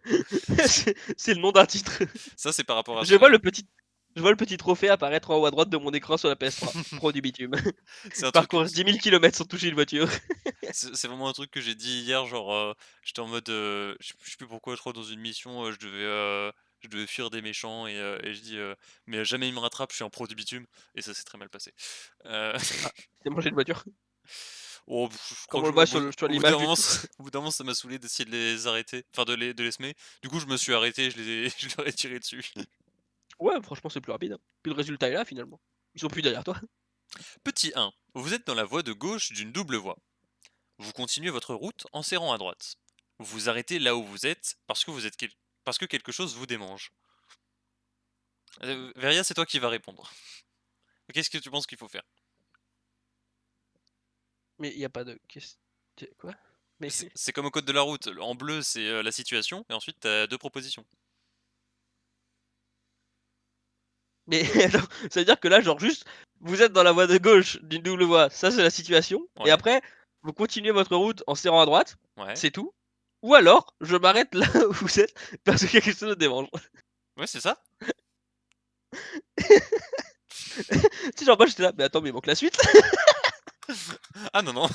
C'est le nom d'un titre. Ça, c'est par rapport à Je ce. vois le petit trophée apparaître en haut à droite de mon écran sur la PS3. Pro du bitume. C'est un truc. Parcourir 10 000 km sans toucher une voiture. C'est vraiment un truc que j'ai dit hier. Genre, j'étais en mode. Je sais plus pourquoi, trop dans une mission, je devais fuir des méchants et je dis. Mais jamais ils me rattrapent, je suis en pro du bitume. Et ça s'est très mal passé. T'as mangé une voiture. Oh, je crois Comme que on le voit sur au bout d'un l'image du moment, tout. au bout d'un moment, ça m'a saoulé d'essayer de les arrêter, enfin de les semer. Du coup, je me suis arrêté, je les ai je leur ai tiré dessus. Ouais, franchement, c'est plus rapide, hein. Puis le résultat est là, finalement. Ils sont plus derrière toi. Petit 1. Vous êtes dans la voie de gauche d'une double voie. Vous continuez votre route en serrant à droite. Vous vous arrêtez là où vous êtes parce que quelque chose vous démange. Veria, c'est toi qui vas répondre. Qu'est-ce que tu penses qu'il faut faire? Mais il y a pas de quoi? Mais C'est comme au code de la route. En bleu, c'est la situation, et ensuite, tu as deux propositions. mais attends, ça veut dire que là, genre juste, vous êtes dans la voie de gauche d'une double voie, ça c'est la situation, et Ouais, après, vous continuez votre route en serrant à droite, ouais. c'est tout. Ou alors, je m'arrête là où vous êtes parce que quelque chose me dérange. Ouais, c'est ça. Tu sais, genre moi j'étais là, mais attends, mais il manque la suite. Ah non, non.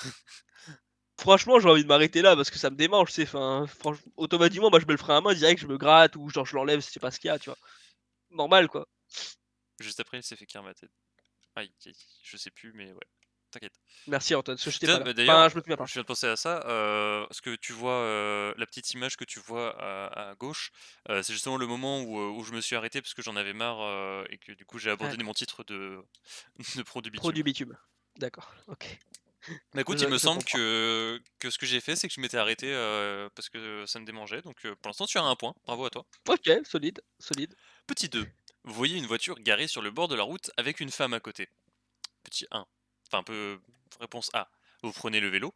Franchement, j'ai envie de m'arrêter là parce que ça me démange, c'est enfin, franchement, automatiquement, moi je mets le frein à main direct, je me gratte ou genre je l'enlève, je sais pas ce qu'il y a, tu vois. Normal quoi. Juste après, il s'est fait ma tête. Aïe, aïe, je sais plus, mais ouais. T'inquiète. Merci Antoine, parce que j'étais Putain, pas là. bah, Enfin, d'ailleurs, je me souviens pas. je viens de penser à ça. Ce que tu vois, la petite image que tu vois à gauche, c'est justement le moment où je me suis arrêté parce que j'en avais marre et que du coup j'ai abandonné mon D'accord. titre de, de pro du Pro bitume. du bitume. D'accord, OK. Bah écoute, il Je me je semble comprends. que ce que j'ai fait, c'est que je m'étais arrêté parce que ça me démangeait. Donc pour l'instant, tu as un point. Bravo à toi. OK, solide, solide. Petit 2. Vous voyez une voiture garée sur le bord de la route avec une femme à côté. Petit 1. Enfin, un peu. Réponse A. Vous prenez le vélo.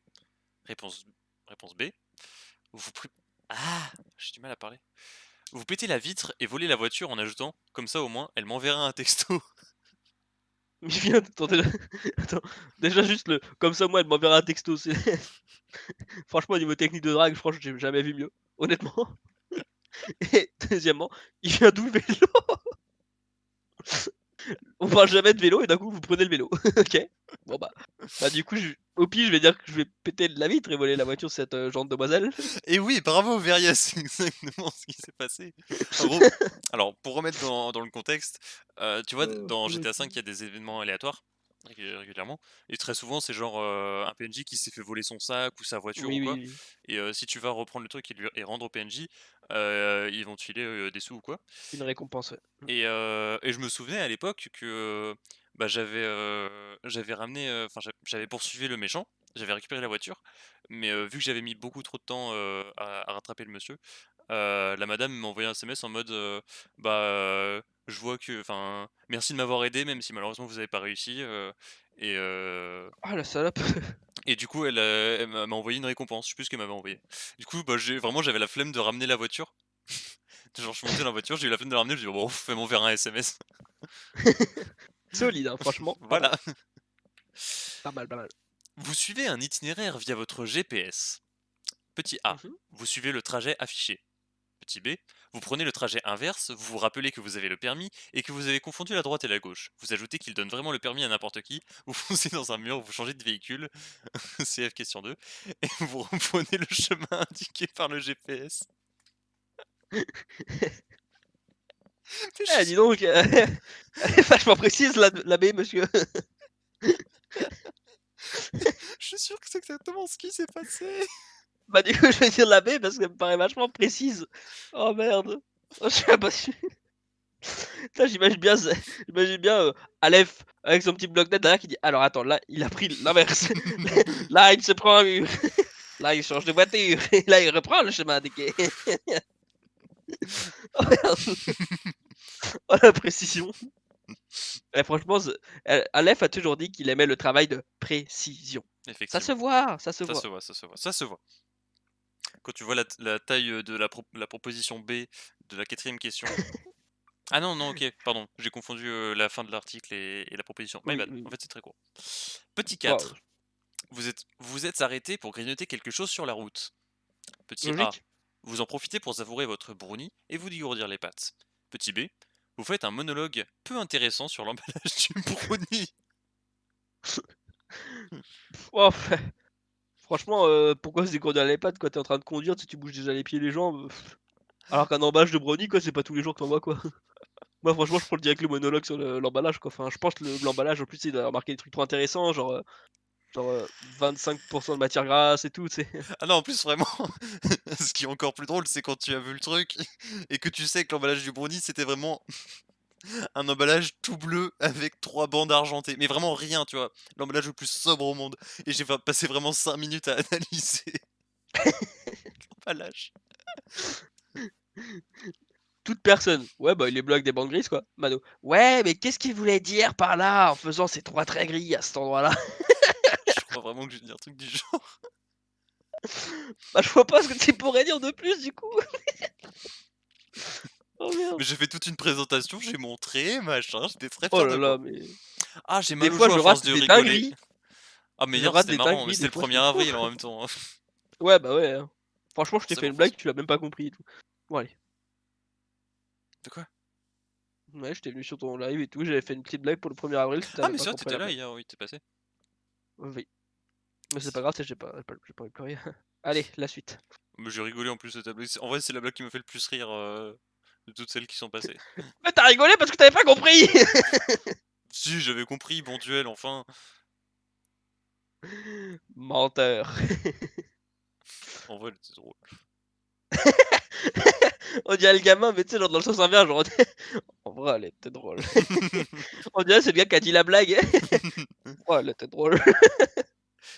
Réponse, réponse B. Vous pri- Ah, j'ai du mal à parler. Vous pétez la vitre et volez la voiture en ajoutant, comme ça au moins, elle m'enverra un texto. Mais je viens de tenter attends, déjà juste le comme ça moi elle m'enverra un texto, c'est franchement au niveau technique de drague, franchement j'ai jamais vu mieux, honnêtement. Et deuxièmement, il vient d'où le vélo? On parle jamais de vélo et d'un coup vous prenez le vélo. OK. Bon bah du coup au pire je vais dire que je vais péter la vitre et voler la voiture de cette, gentille demoiselle. Et oui, bravo Veria, c'est exactement ce qui s'est passé. En gros, alors pour remettre dans le contexte, tu vois, Oh, dans GTA V, punaise. il y a des événements aléatoires régulièrement, et très souvent c'est genre un PNJ qui s'est fait voler son sac ou sa voiture ou Oui, oui, quoi, oui. et si tu vas reprendre le truc et rendre au PNJ, ils vont te filer des sous ou quoi. Une récompense, ouais. Mmh. Et je me souvenais à l'époque que, bah, j'avais ramené, enfin j'avais poursuivi le méchant, j'avais récupéré la voiture, mais vu que j'avais mis beaucoup trop de temps, à rattraper le monsieur, la madame m'a envoyé un SMS en mode, bah, je vois que enfin, merci de m'avoir aidé même si malheureusement vous avez pas réussi, et heu Ah la salope! et du coup elle m'a envoyé une récompense, je sais plus ce qu'elle m'avait envoyé. Du coup, bah, j'avais la flemme de ramener la voiture. Genre je suis monté dans la voiture, j'ai eu la flemme de la ramener, je dis: «Bon, elle m'enverra un SMS». Solide, hein, franchement, pas mal. Voilà. Pas mal, pas mal. Vous suivez un itinéraire via votre GPS. Petit A, Mmh. vous suivez le trajet affiché. Petit B, vous prenez le trajet inverse, vous vous rappelez que vous avez le permis et que vous avez confondu la droite et la gauche. Vous ajoutez qu'il donne vraiment le permis à n'importe qui, vous foncez dans un mur, vous changez de véhicule, CF question 2, et vous reprenez le chemin indiqué par le GPS. Mais Eh dis donc, elle est vachement précise l'abbé monsieur. je suis sûr que c'est exactement ce qui s'est passé. Bah du coup je vais dire l'abbé parce qu'elle me paraît vachement précise. Oh merde. Oh, je suis pas sûr. Putain j'imagine bien, Aleph avec son petit bloc-notes derrière qui dit: «Alors attends là il a pris l'inverse. Là il se prend un mur. Là il change de voiture et là il reprend le chemin indiqué.» Oh merde. Oh la précision. Eh franchement Aleph a toujours dit qu'il aimait le travail de précision. Ça se Effectivement, voit, ça se ça voit. se voit, ça se voit, ça se voit. Quand tu vois la taille de la proposition B de la quatrième question. Ah non, non, ok, pardon, j'ai confondu la fin de l'article et la proposition. My Oui, bad, oui, en oui. fait c'est très court. Petit Bah, 4. Vous êtes arrêté pour grignoter quelque chose sur la route. Petit A. logique. Vous en profitez pour savourer votre brownie et vous dégourdir les pattes. Petit B. Vous faites un monologue peu intéressant sur l'emballage du brownie. Oh, franchement, pourquoi se dégourdir les pattes quand t'es en train de conduire, tu sais, tu bouges déjà les pieds et les jambes, alors qu'un emballage de brownie quoi, c'est pas tous les jours que tu vois, quoi. Moi franchement je prends direct le monologue sur l'emballage quoi, enfin je pense que l'emballage en plus il doit marquer des trucs trop intéressants genre, Genre, 25% de matière grasse et tout, tu sais? Ah non, en plus, vraiment, ce qui est encore plus drôle, c'est quand tu as vu le truc et que tu sais que l'emballage du brownie, c'était vraiment un emballage tout bleu avec 3 bandes argentées. Mais vraiment rien, tu vois? L'emballage le plus sobre au monde. Et j'ai passé vraiment 5 minutes à analyser l'emballage. Toute personne: «Ouais, bah, il est bleu avec des bandes grises, quoi». Mano: «Ouais, mais qu'est-ce qu'il voulait dire par là, en faisant ces 3 traits gris à cet endroit-là?» Je crois vraiment que j'ai dit un truc du genre. Bah, je vois pas ce que tu pourrais dire de plus, du coup. Oh merde. Mais j'ai fait toute une présentation, j'ai montré, machin, j'étais très Oh fier là de là, moi. mais Ah, j'ai des mal aux fois, joues à je force rate de des rigoler. dingueries. Ah, mais Je hier, rate c'était des marrant, mais dingueries, c'était des le fois, je premier fais: avril «Ouf!» en même temps, hein. Ouais, bah, ouais, hein. Franchement, je t'ai fait Forcément, une blague, forcément. tu l'as même pas compris et tout. Bon, allez. De quoi? Ouais, j'étais venu sur ton live et tout, j'avais fait une petite blague pour le 1er avril, tu Ah, avais mais pas c'est vrai, compris t'étais la là blague. hier, oui, tu passé. Oui, mais c'est pas grave, tu sais, j'ai pas envie de pleurer. Allez, la suite. Mais j'ai rigolé en plus de ta blague. En vrai, c'est la blague qui m'a fait le plus rire de toutes celles qui sont passées. Mais tu rigolé parce que tu pas compris! Si, j'avais compris, bon duel, enfin. Menteur. En vrai, elle était drôle. On dirait le gamin, mais tu sais, genre dans le sens inverse, genre en vrai, elle était drôle. On dirait c'est le gars qui a dit la blague. Ouais, elle était drôle.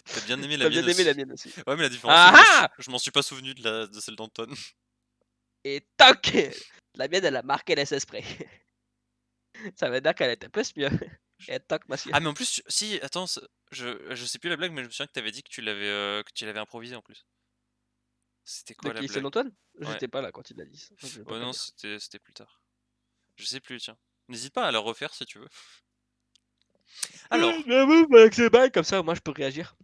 T'as bien aimé la Tu bien mienne aimé la aussi. mienne aussi. Ouais, mais la différence, c'est Ah que ah! je m'en suis pas souvenu de celle d'Antoine. Et toc! La mienne, elle a marqué les esprits. Ça veut dire qu'elle était plus mieux. Et toc, monsieur. Ah, mais en plus, si, attends, je sais plus la blague, mais je me souviens que t'avais dit que tu l'avais improvisé en plus. C'était De quoi la qui? Celle blague? d'Antoine? Ouais. J'étais pas là quand il l'a dit, donc je vais pas Ouais, te le non, dire. c'était plus tard. Je sais plus, tiens. N'hésite pas à la refaire si tu veux. Alors, J'avoue, avec ces bails comme ça, moi je peux réagir.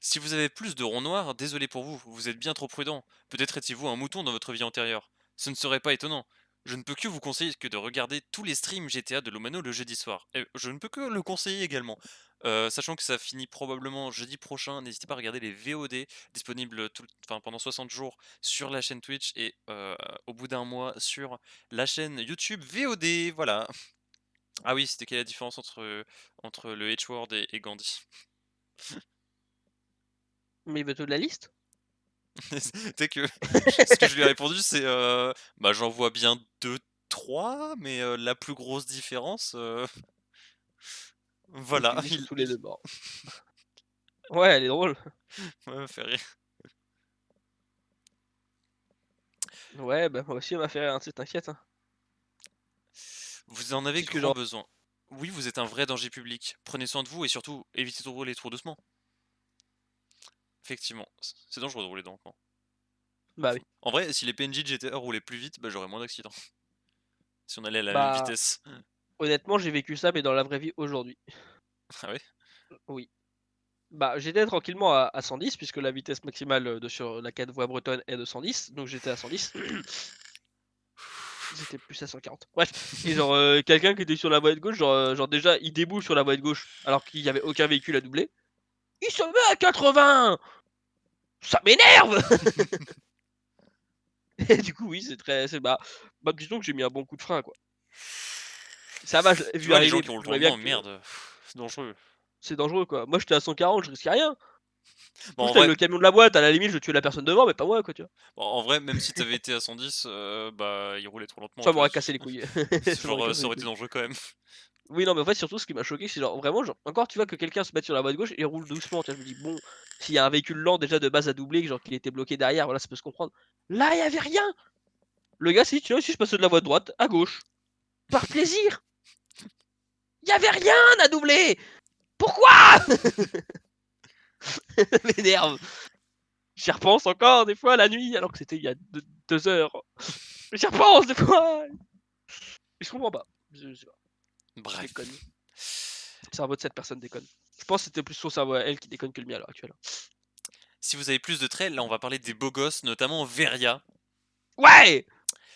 si vous avez plus de ronds noirs, désolé pour vous, vous êtes bien trop prudent. Peut-être étiez-vous un mouton dans votre vie antérieure. Ce ne serait pas étonnant. Je ne peux que vous conseiller que de regarder tous les streams GTA de Lomano le jeudi soir. Et je ne peux que le conseiller également. Sachant que ça finit probablement jeudi prochain, n'hésitez pas à regarder les VOD disponibles enfin, pendant 60 jours sur la chaîne Twitch et au bout d'un mois sur la chaîne YouTube VOD. Voilà. Ah oui, c'était quelle est la différence entre le H-Word et Gandhi? Mais il veut toute la liste? Tu sais que ce que je lui ai répondu, c'est bah j'en vois bien deux, trois, mais la plus grosse différence, Donc tu voilà, le dis sur tous les 2 bords. Ouais, elle est drôle. ouais, me fait rire. Ouais, bah moi aussi elle m'a fait rire, hein, tu sais, t'inquiète, hein. Vous en avez Puisque grand genre besoin. Oui, vous êtes un vrai danger public. Prenez soin de vous et surtout évitez de rouler trop doucement. Effectivement, c'est dangereux de rouler dans le coin. bah oui. En vrai, si les PNJ de GTA roulaient plus vite, bah j'aurais moins d'accidents. Si on allait à la même Bah, vitesse. honnêtement, j'ai vécu ça, mais dans la vraie vie aujourd'hui. Ah ouais? Oui. Bah, j'étais tranquillement à 110 puisque la vitesse maximale, de sur la 4 voies bretonne est de 110, donc j'étais à 110. J'étais plus à 140. Bref, et genre, quelqu'un qui était sur la voie de gauche, genre déjà, il déboule sur la voie de gauche alors qu'il y avait aucun véhicule à doubler. Il se met à 80! Ça m'énerve! Et du coup, oui, bah, disons que j'ai mis un bon coup de frein, quoi. Ça va, je l'avais Tu vu vois, les gens arriver, qui parce que roulent je trop voyais bien lentement, que merde, c'est dangereux. c'est dangereux, quoi. Moi, j'étais à 140, je risquais rien. Bon, Sauf en si tu vrai, le camion de la boîte, à la limite, je tuais la personne devant, mais pas moi, quoi, tu vois? bon, en vrai, même si t'avais été à 110, bah, il roulait trop lentement, Ça tu vois. m'aurait cassé les couilles. Ça m'aurait Genre, cassé ça les aurait été couilles. dangereux quand même. Oui, non, mais en fait, surtout, ce qui m'a choqué, c'est genre, vraiment, genre, encore, tu vois que quelqu'un se mette sur la voie de gauche et roule doucement, tu vois? Je me dis: «Bon, s'il y a un véhicule lent, déjà, de base, à doubler, que genre, qu'il était bloqué derrière, voilà, ça peut se comprendre». Là, il y avait rien! Le gars, si, tu vois, si je passais de la voie de droite à gauche, par plaisir! Il y avait rien à doubler! Pourquoi? Ça m'énerve. J'y repense encore des fois la nuit, alors que c'était il y a 2 heures. J'y repense des fois! Je comprends pas. Je sais pas. Bref. Déconne. Le cerveau de cette personne déconne. Je pense que c'était plus son cerveau à elle qui déconne que le mien à l'heure actuelle. Si vous avez plus de traits, là on va parler des beaux gosses, notamment Veria. Ouais!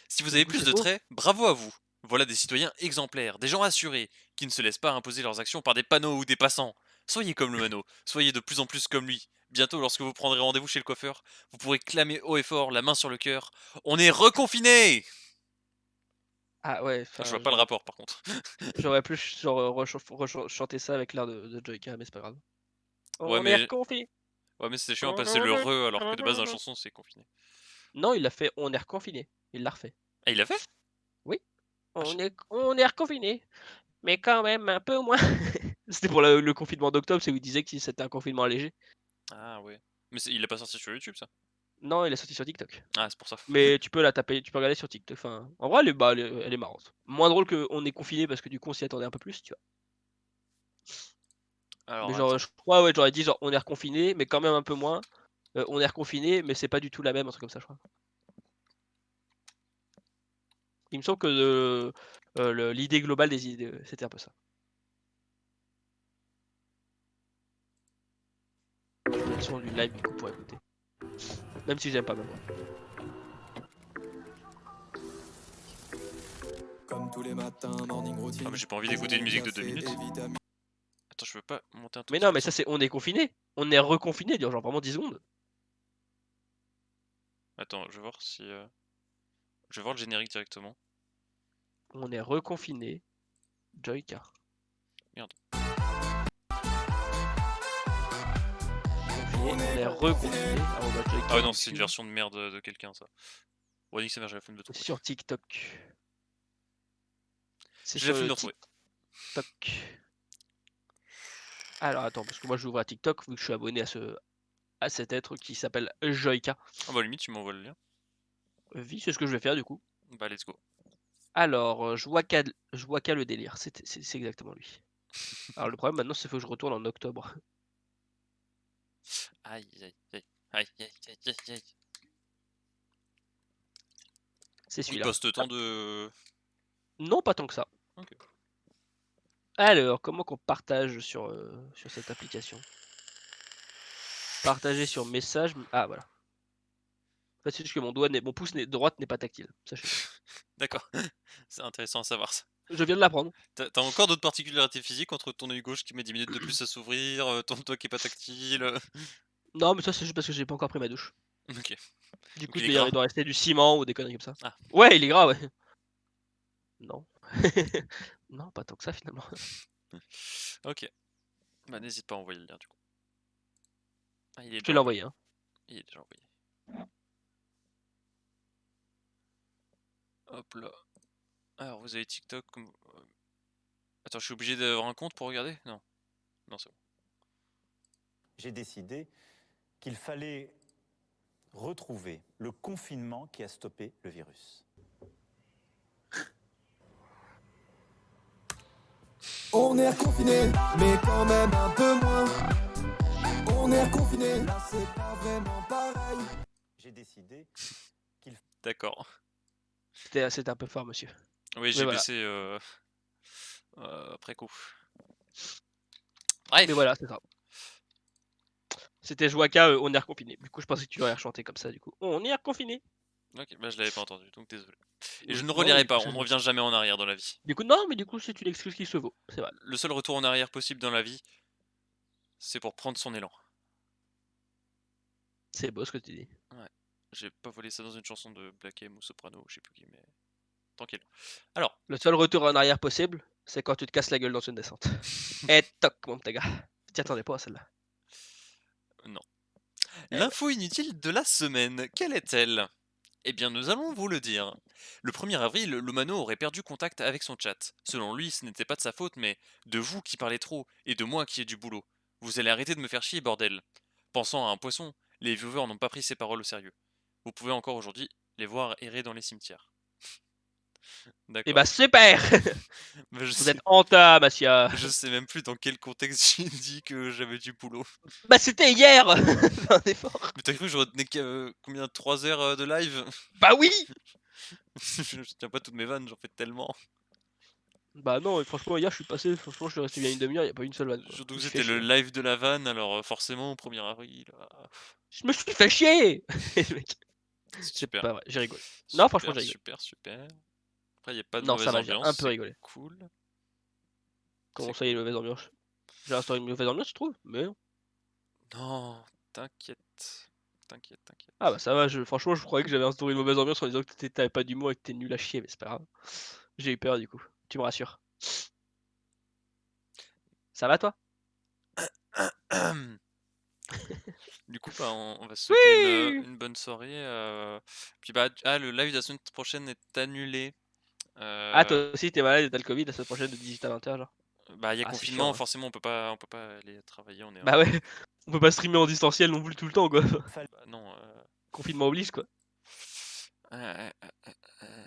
Si vous avez J'avoue, plus c'est de beau. traits, bravo à vous. Voilà des citoyens exemplaires, des gens assurés, qui ne se laissent pas imposer leurs actions par des panneaux ou des passants. Soyez comme le Mano, soyez de plus en plus comme lui. Bientôt, lorsque vous prendrez rendez-vous chez le coiffeur, vous pourrez clamer haut et fort, la main sur le cœur. On est reconfinés! Ah ouais, Je enfin, vois pas le rapport par contre. j'aurais plus genre, chanter ça avec l'air de Joyka, mais c'est pas grave. Ouais, On est mais reconfiné. c'est chiant parce que c'est le re alors que de base dans la chanson c'est confiné. Non, il a fait on est reconfiné. Il l'a refait. Ah, il l'a fait? Oui, Ah, je on est reconfiné, mais quand même un peu moins. C'était pour le confinement d'octobre, c'est où il disait que c'était un confinement léger. ah ouais. Mais il l'a pas sorti sur YouTube ça? Non, il est sorti sur TikTok. Ah, c'est pour ça. Mais tu peux la taper, tu peux regarder sur TikTok. Enfin, en vrai, elle est marrante. Moins drôle que on est confiné parce que du coup on s'y attendait un peu plus, tu vois. Mais Alors genre, attends. je crois, ouais, j'aurais dit genre on est reconfiné, mais quand même un peu moins. On est reconfiné, mais c'est pas du tout la même, un truc comme ça, je crois. Il me semble que l'idée globale des idées, c'était un peu ça. Je mets le son du live du coup pour écouter. Même si j'aime pas ma voix. Comme tous les matins, morning routine. Ah, mais j'ai pas envie d'écouter une musique de 2 minutes. Attends, je veux pas monter un tout Mais petit non, peu mais le ça son? c'est on est confiné. On est reconfiné, dure genre vraiment 10 secondes. Attends, je vais voir si je vais voir le générique directement. On est reconfiné. Joyka. Merde. On est reconfiné. Joyka. Ah ouais, non, c'est une version de merde de quelqu'un ça. Ouais, nique sa mère, j'ai la flemme de trouver. Sur TikTok. C'est J'ai la sur flemme le de retrouver. TikTok. Alors attends, parce que moi j'ouvre à TikTok vu que je suis abonné à cet être qui s'appelle Joyka. Ah bah limite, tu m'envoies le lien. Oui, c'est ce que je vais faire du coup. Bah let's go. Alors, je vois qu'à le délire, c'est exactement lui. Alors le problème maintenant c'est qu'il faut que je retourne en octobre. Aïe aïe aïe. Aïe aïe aïe aïe aïe. C'est Il celui-là. poste tant de. Non, pas tant que ça. Ok. Alors, comment qu'on partage sur cette application? Partager sur message. Ah voilà. En fait, c'est juste que mon pouce droite n'est pas tactile. Sachez. D'accord. C'est intéressant à savoir ça. Je viens de l'apprendre. T'as encore d'autres particularités physiques entre ton œil gauche qui met 10 minutes de plus à s'ouvrir, ton doigt qui est pas tactile. Non, mais ça c'est juste parce que j'ai pas encore pris ma douche. Ok. Du Donc coup, il est gras. il doit rester du ciment ou des conneries comme ça. Ah. Ouais, il est gras, ouais. Non. Non, pas tant que ça finalement. Ok. Bah n'hésite pas à envoyer le lien du coup. Ah, il est Je te déjà l'ai envoyé. envoyé, hein. Il est déjà envoyé. Hop là. Alors vous avez TikTok comme. Attends, je suis obligé d'avoir un compte pour regarder? Non. Non, c'est bon. J'ai décidé qu'il fallait retrouver le confinement qui a stoppé le virus. On est reconfiné, mais quand même un peu moins. On est reconfiné, là c'est pas vraiment pareil. J'ai décidé D'accord. C'était un peu fort, monsieur. Oui, Mais j'ai voilà. baissé après coup. Mais Bref. voilà, c'est ça. C'était Joaka, on est reconfiné. Du coup, je pensais que tu l'aurais rechanté comme ça, du coup. On est reconfiné. Ok, bah je l'avais pas entendu, donc désolé. Et je ne Non, relirai mais pas, on ne revient jamais en arrière dans la vie. du coup, non, mais du coup, c'est une excuse qui se vaut. C'est vrai. Le seul retour en arrière possible dans la vie, c'est pour prendre son élan. C'est beau ce que tu dis. Ouais. J'ai pas volé ça dans une chanson de Black M ou Soprano, je sais plus qui, mais. Tranquille. Alors. Le seul retour en arrière possible, c'est quand tu te casses la gueule dans une descente. Et toc, mon petit gars. Tu t'y attendais pas à celle-là. Non. Eh L'info inutile de la semaine, quelle est-elle? Eh bien, nous allons vous le dire. Le 1er avril, Lomano aurait perdu contact avec son chat. Selon lui, ce n'était pas de sa faute, mais de vous qui parlez trop et de moi qui ai du boulot. Vous allez arrêter de me faire chier, bordel. Pensant à un poisson, les viewers n'ont pas pris ses paroles au sérieux. Vous pouvez encore aujourd'hui les voir errer dans les cimetières. Et D'accord. bah super. Bah, je Vous sais, êtes Anta, Massia. je sais même plus dans quel contexte j'ai dit que j'avais du boulot. Bah c'était hier. Fais un effort. Mais t'as cru que je retenais combien 3 heures de live? Bah oui. Je tiens pas toutes mes vannes, j'en fais tellement. Bah non, et franchement, hier, je suis passé. Franchement, je suis resté bien une demi-heure, y a pas une seule vanne, quoi. Surtout Je me que suis fait c'était le chier. live de la vanne, alors forcément, 1er avril. Je me suis fait chier. Le mec. C'est Super. pas vrai, j'ai rigolé. Non, franchement, Super, j'ai rigolé. super, super. Après, il n'y a pas de Non, ça mauvaise va, j'ai un ambiance, peu c'est rigolé. cool. Comment C'est ça, il y a une cool. mauvaise ambiance? J'ai instauré une mauvaise ambiance, tu trouves? Mais non. Non, t'inquiète. T'inquiète, t'inquiète. Ah bah ça va, franchement, je croyais que j'avais instauré une mauvaise ambiance en disant que t'avais pas d'humour et que t'es nul à chier, mais c'est pas grave. J'ai eu peur du coup. Tu me rassures. Ça va toi? Du coup, bah, on va se souhaiter Oui. une bonne soirée. Puis le live de la semaine prochaine est annulé. Ah, toi aussi, t'es malade et tu le Covid la semaine prochaine de 18 à 20h, genre? Bah, il y a Ah, c'est confinement, chiant, hein. forcément, on peut pas aller travailler, on est Bah ouais, on peut pas streamer en distanciel non plus tout le temps, quoi. bah, non. Confinement oblige, quoi. Euh,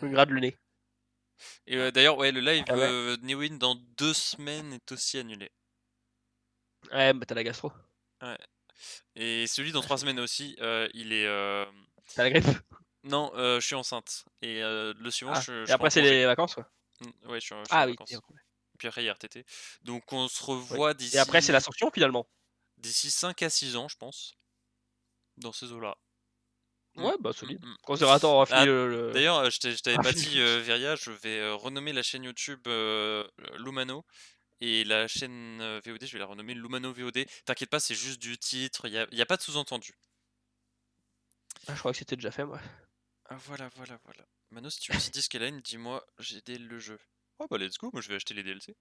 Je me gratte le nez. Et d'ailleurs, ouais, le live Ah ouais. Newin dans 2 semaines est aussi annulé. Ouais, bah t'as la gastro. Ouais. Et celui dans Ah, 3 semaines aussi, il est. T'as la grippe. Non, je suis enceinte. Et le suivant, Ah, je et serai en après c'est congé. les vacances, quoi. Ouais, je suis en Ah oui, vacances. Puis après, il y a RTT. Donc on se oui. revoit Et après c'est d'ici l'Ascension finalement. 5 à 6 ans, je pense. Dans ces eaux-là. Mmh, Ouais, bah mmh, solide. mmh. Quand Zerator aura fini Ah, le d'ailleurs, je t'avais aura pas fini dit, le Viria, je vais renommer la chaîne YouTube Lumano. Et la chaîne VOD, je vais la renommer Lumano VOD. T'inquiète pas, c'est juste du titre, y a pas de sous-entendu. Ah, je crois que c'était déjà fait, moi. Ah, voilà. Mano, si tu veux aussi Discaline, dis-moi, j'ai le jeu. Oh bah let's go, moi je vais acheter les DLC.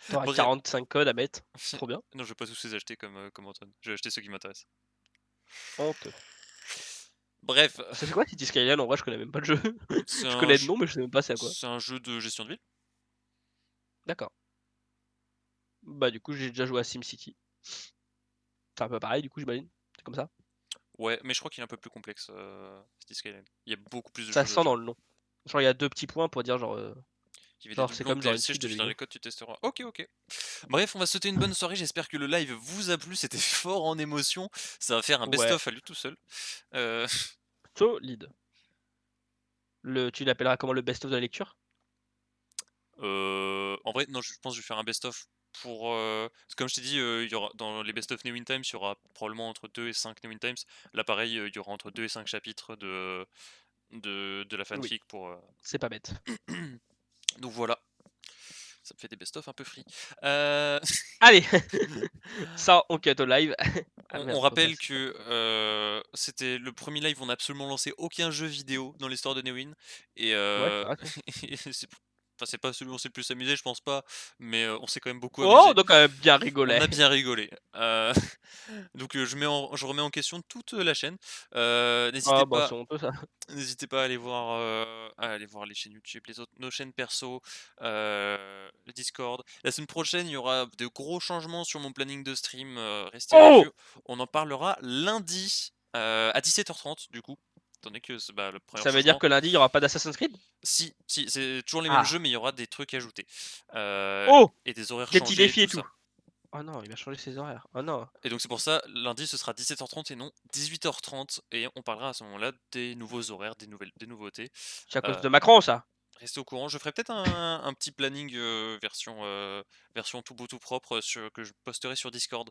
T'auras Bref. 45 codes à mettre. Trop bien. Non, je vais pas tous les acheter comme Antoine. Je vais acheter ceux qui m'intéressent. Honteux. Bref, Ça fait quoi City Skyline? En vrai, je connais même pas le jeu. c'est Je un, connais le jeu- nom, mais je sais même pas c'est à quoi. c'est un jeu de gestion de ville. D'accord. Bah du coup, j'ai déjà joué à SimCity. C'est un peu pareil, du coup, j'imagine. C'est comme ça. Ouais, mais je crois qu'il est un peu plus complexe, City Skyline. Il y a beaucoup plus de Ça choses se à sent faire. dans le nom. Genre, il y a 2 petits points pour dire genre, Il y avait des genre c'est doublons comme de genre une DLC, je suite te de jeux filerai vidéo. les codes, tu testeras. Ok. Bref, on va se souhaiter une bonne soirée. J'espère que le live vous a plu. C'était fort en émotion. Ça va faire un Ouais, best-of à lui tout seul. Euh, solide. Tu l'appelleras comment, le best-of de la lecture? En vrai, non, je pense que je vais faire un best-of pour. Parce que comme je t'ai dit, il y aura, dans les best-of Newin Times, il y aura probablement entre 2 et 5 Newin Times. Là, pareil, il y aura entre 2 et 5 chapitres de la Oui, fanfic pour. c'est pas bête. Donc voilà. Ça me fait des best-of un peu free. Euh, Allez, ça, on cut au live. Ah On merde, faut rappelle passer. que c'était le premier live, on n'a absolument lancé aucun jeu vidéo dans l'histoire de Newin. Et, Ouais, c'est vrai. et c'est pas celui où on s'est le plus amusé, je pense pas, mais on s'est quand même beaucoup Oh, on amusé. a quand même bien On rigolé. a bien rigolé. Donc je remets en question toute la chaîne. Ah bah c'est honteux ça. N'hésitez pas à aller voir les chaînes YouTube, les autres, nos chaînes perso, le Discord. La semaine prochaine, il y aura de gros changements sur mon planning de stream. Restez à l'affût. Oh, On en parlera lundi à 17h30 du coup. Étant donné que c'est le premier ça veut dire changement. que lundi, il y aura pas d'Assassin's Creed? Si, c'est toujours les mêmes jeux, Ah. mais il y aura des trucs ajoutés. Oh, Et des horaires des petits changés, défis tout et ça. tout. Oh non, il va changer ses horaires. Oh non. Et donc c'est pour ça, lundi ce sera 17h30 et non 18h30. Et on parlera à ce moment-là des nouveaux horaires, des nouveautés. C'est à cause Euh, de Macron, ça. Restez au courant. Je ferai peut-être un petit planning version tout beau tout propre que je posterai sur Discord.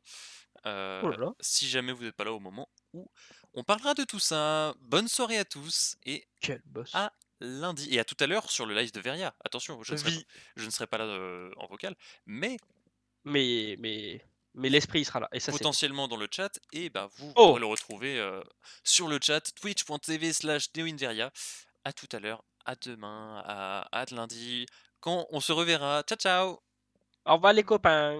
Oh là là. Si jamais vous n'êtes pas là au moment où on parlera de tout ça. Bonne soirée à tous et Quel boss. à lundi. Et à tout à l'heure sur le live de Veria. Attention, Vie. je ne serai pas là en vocal, mais Mais, mais, mais l'esprit il sera là. Et ça, c'est cool. potentiellement dans le chat. Et bah vous pourrez Oh, le retrouver sur le chat twitch.tv/newinveria. À tout à l'heure, à demain, à lundi, quand on se reverra. Ciao ciao. au revoir les copains.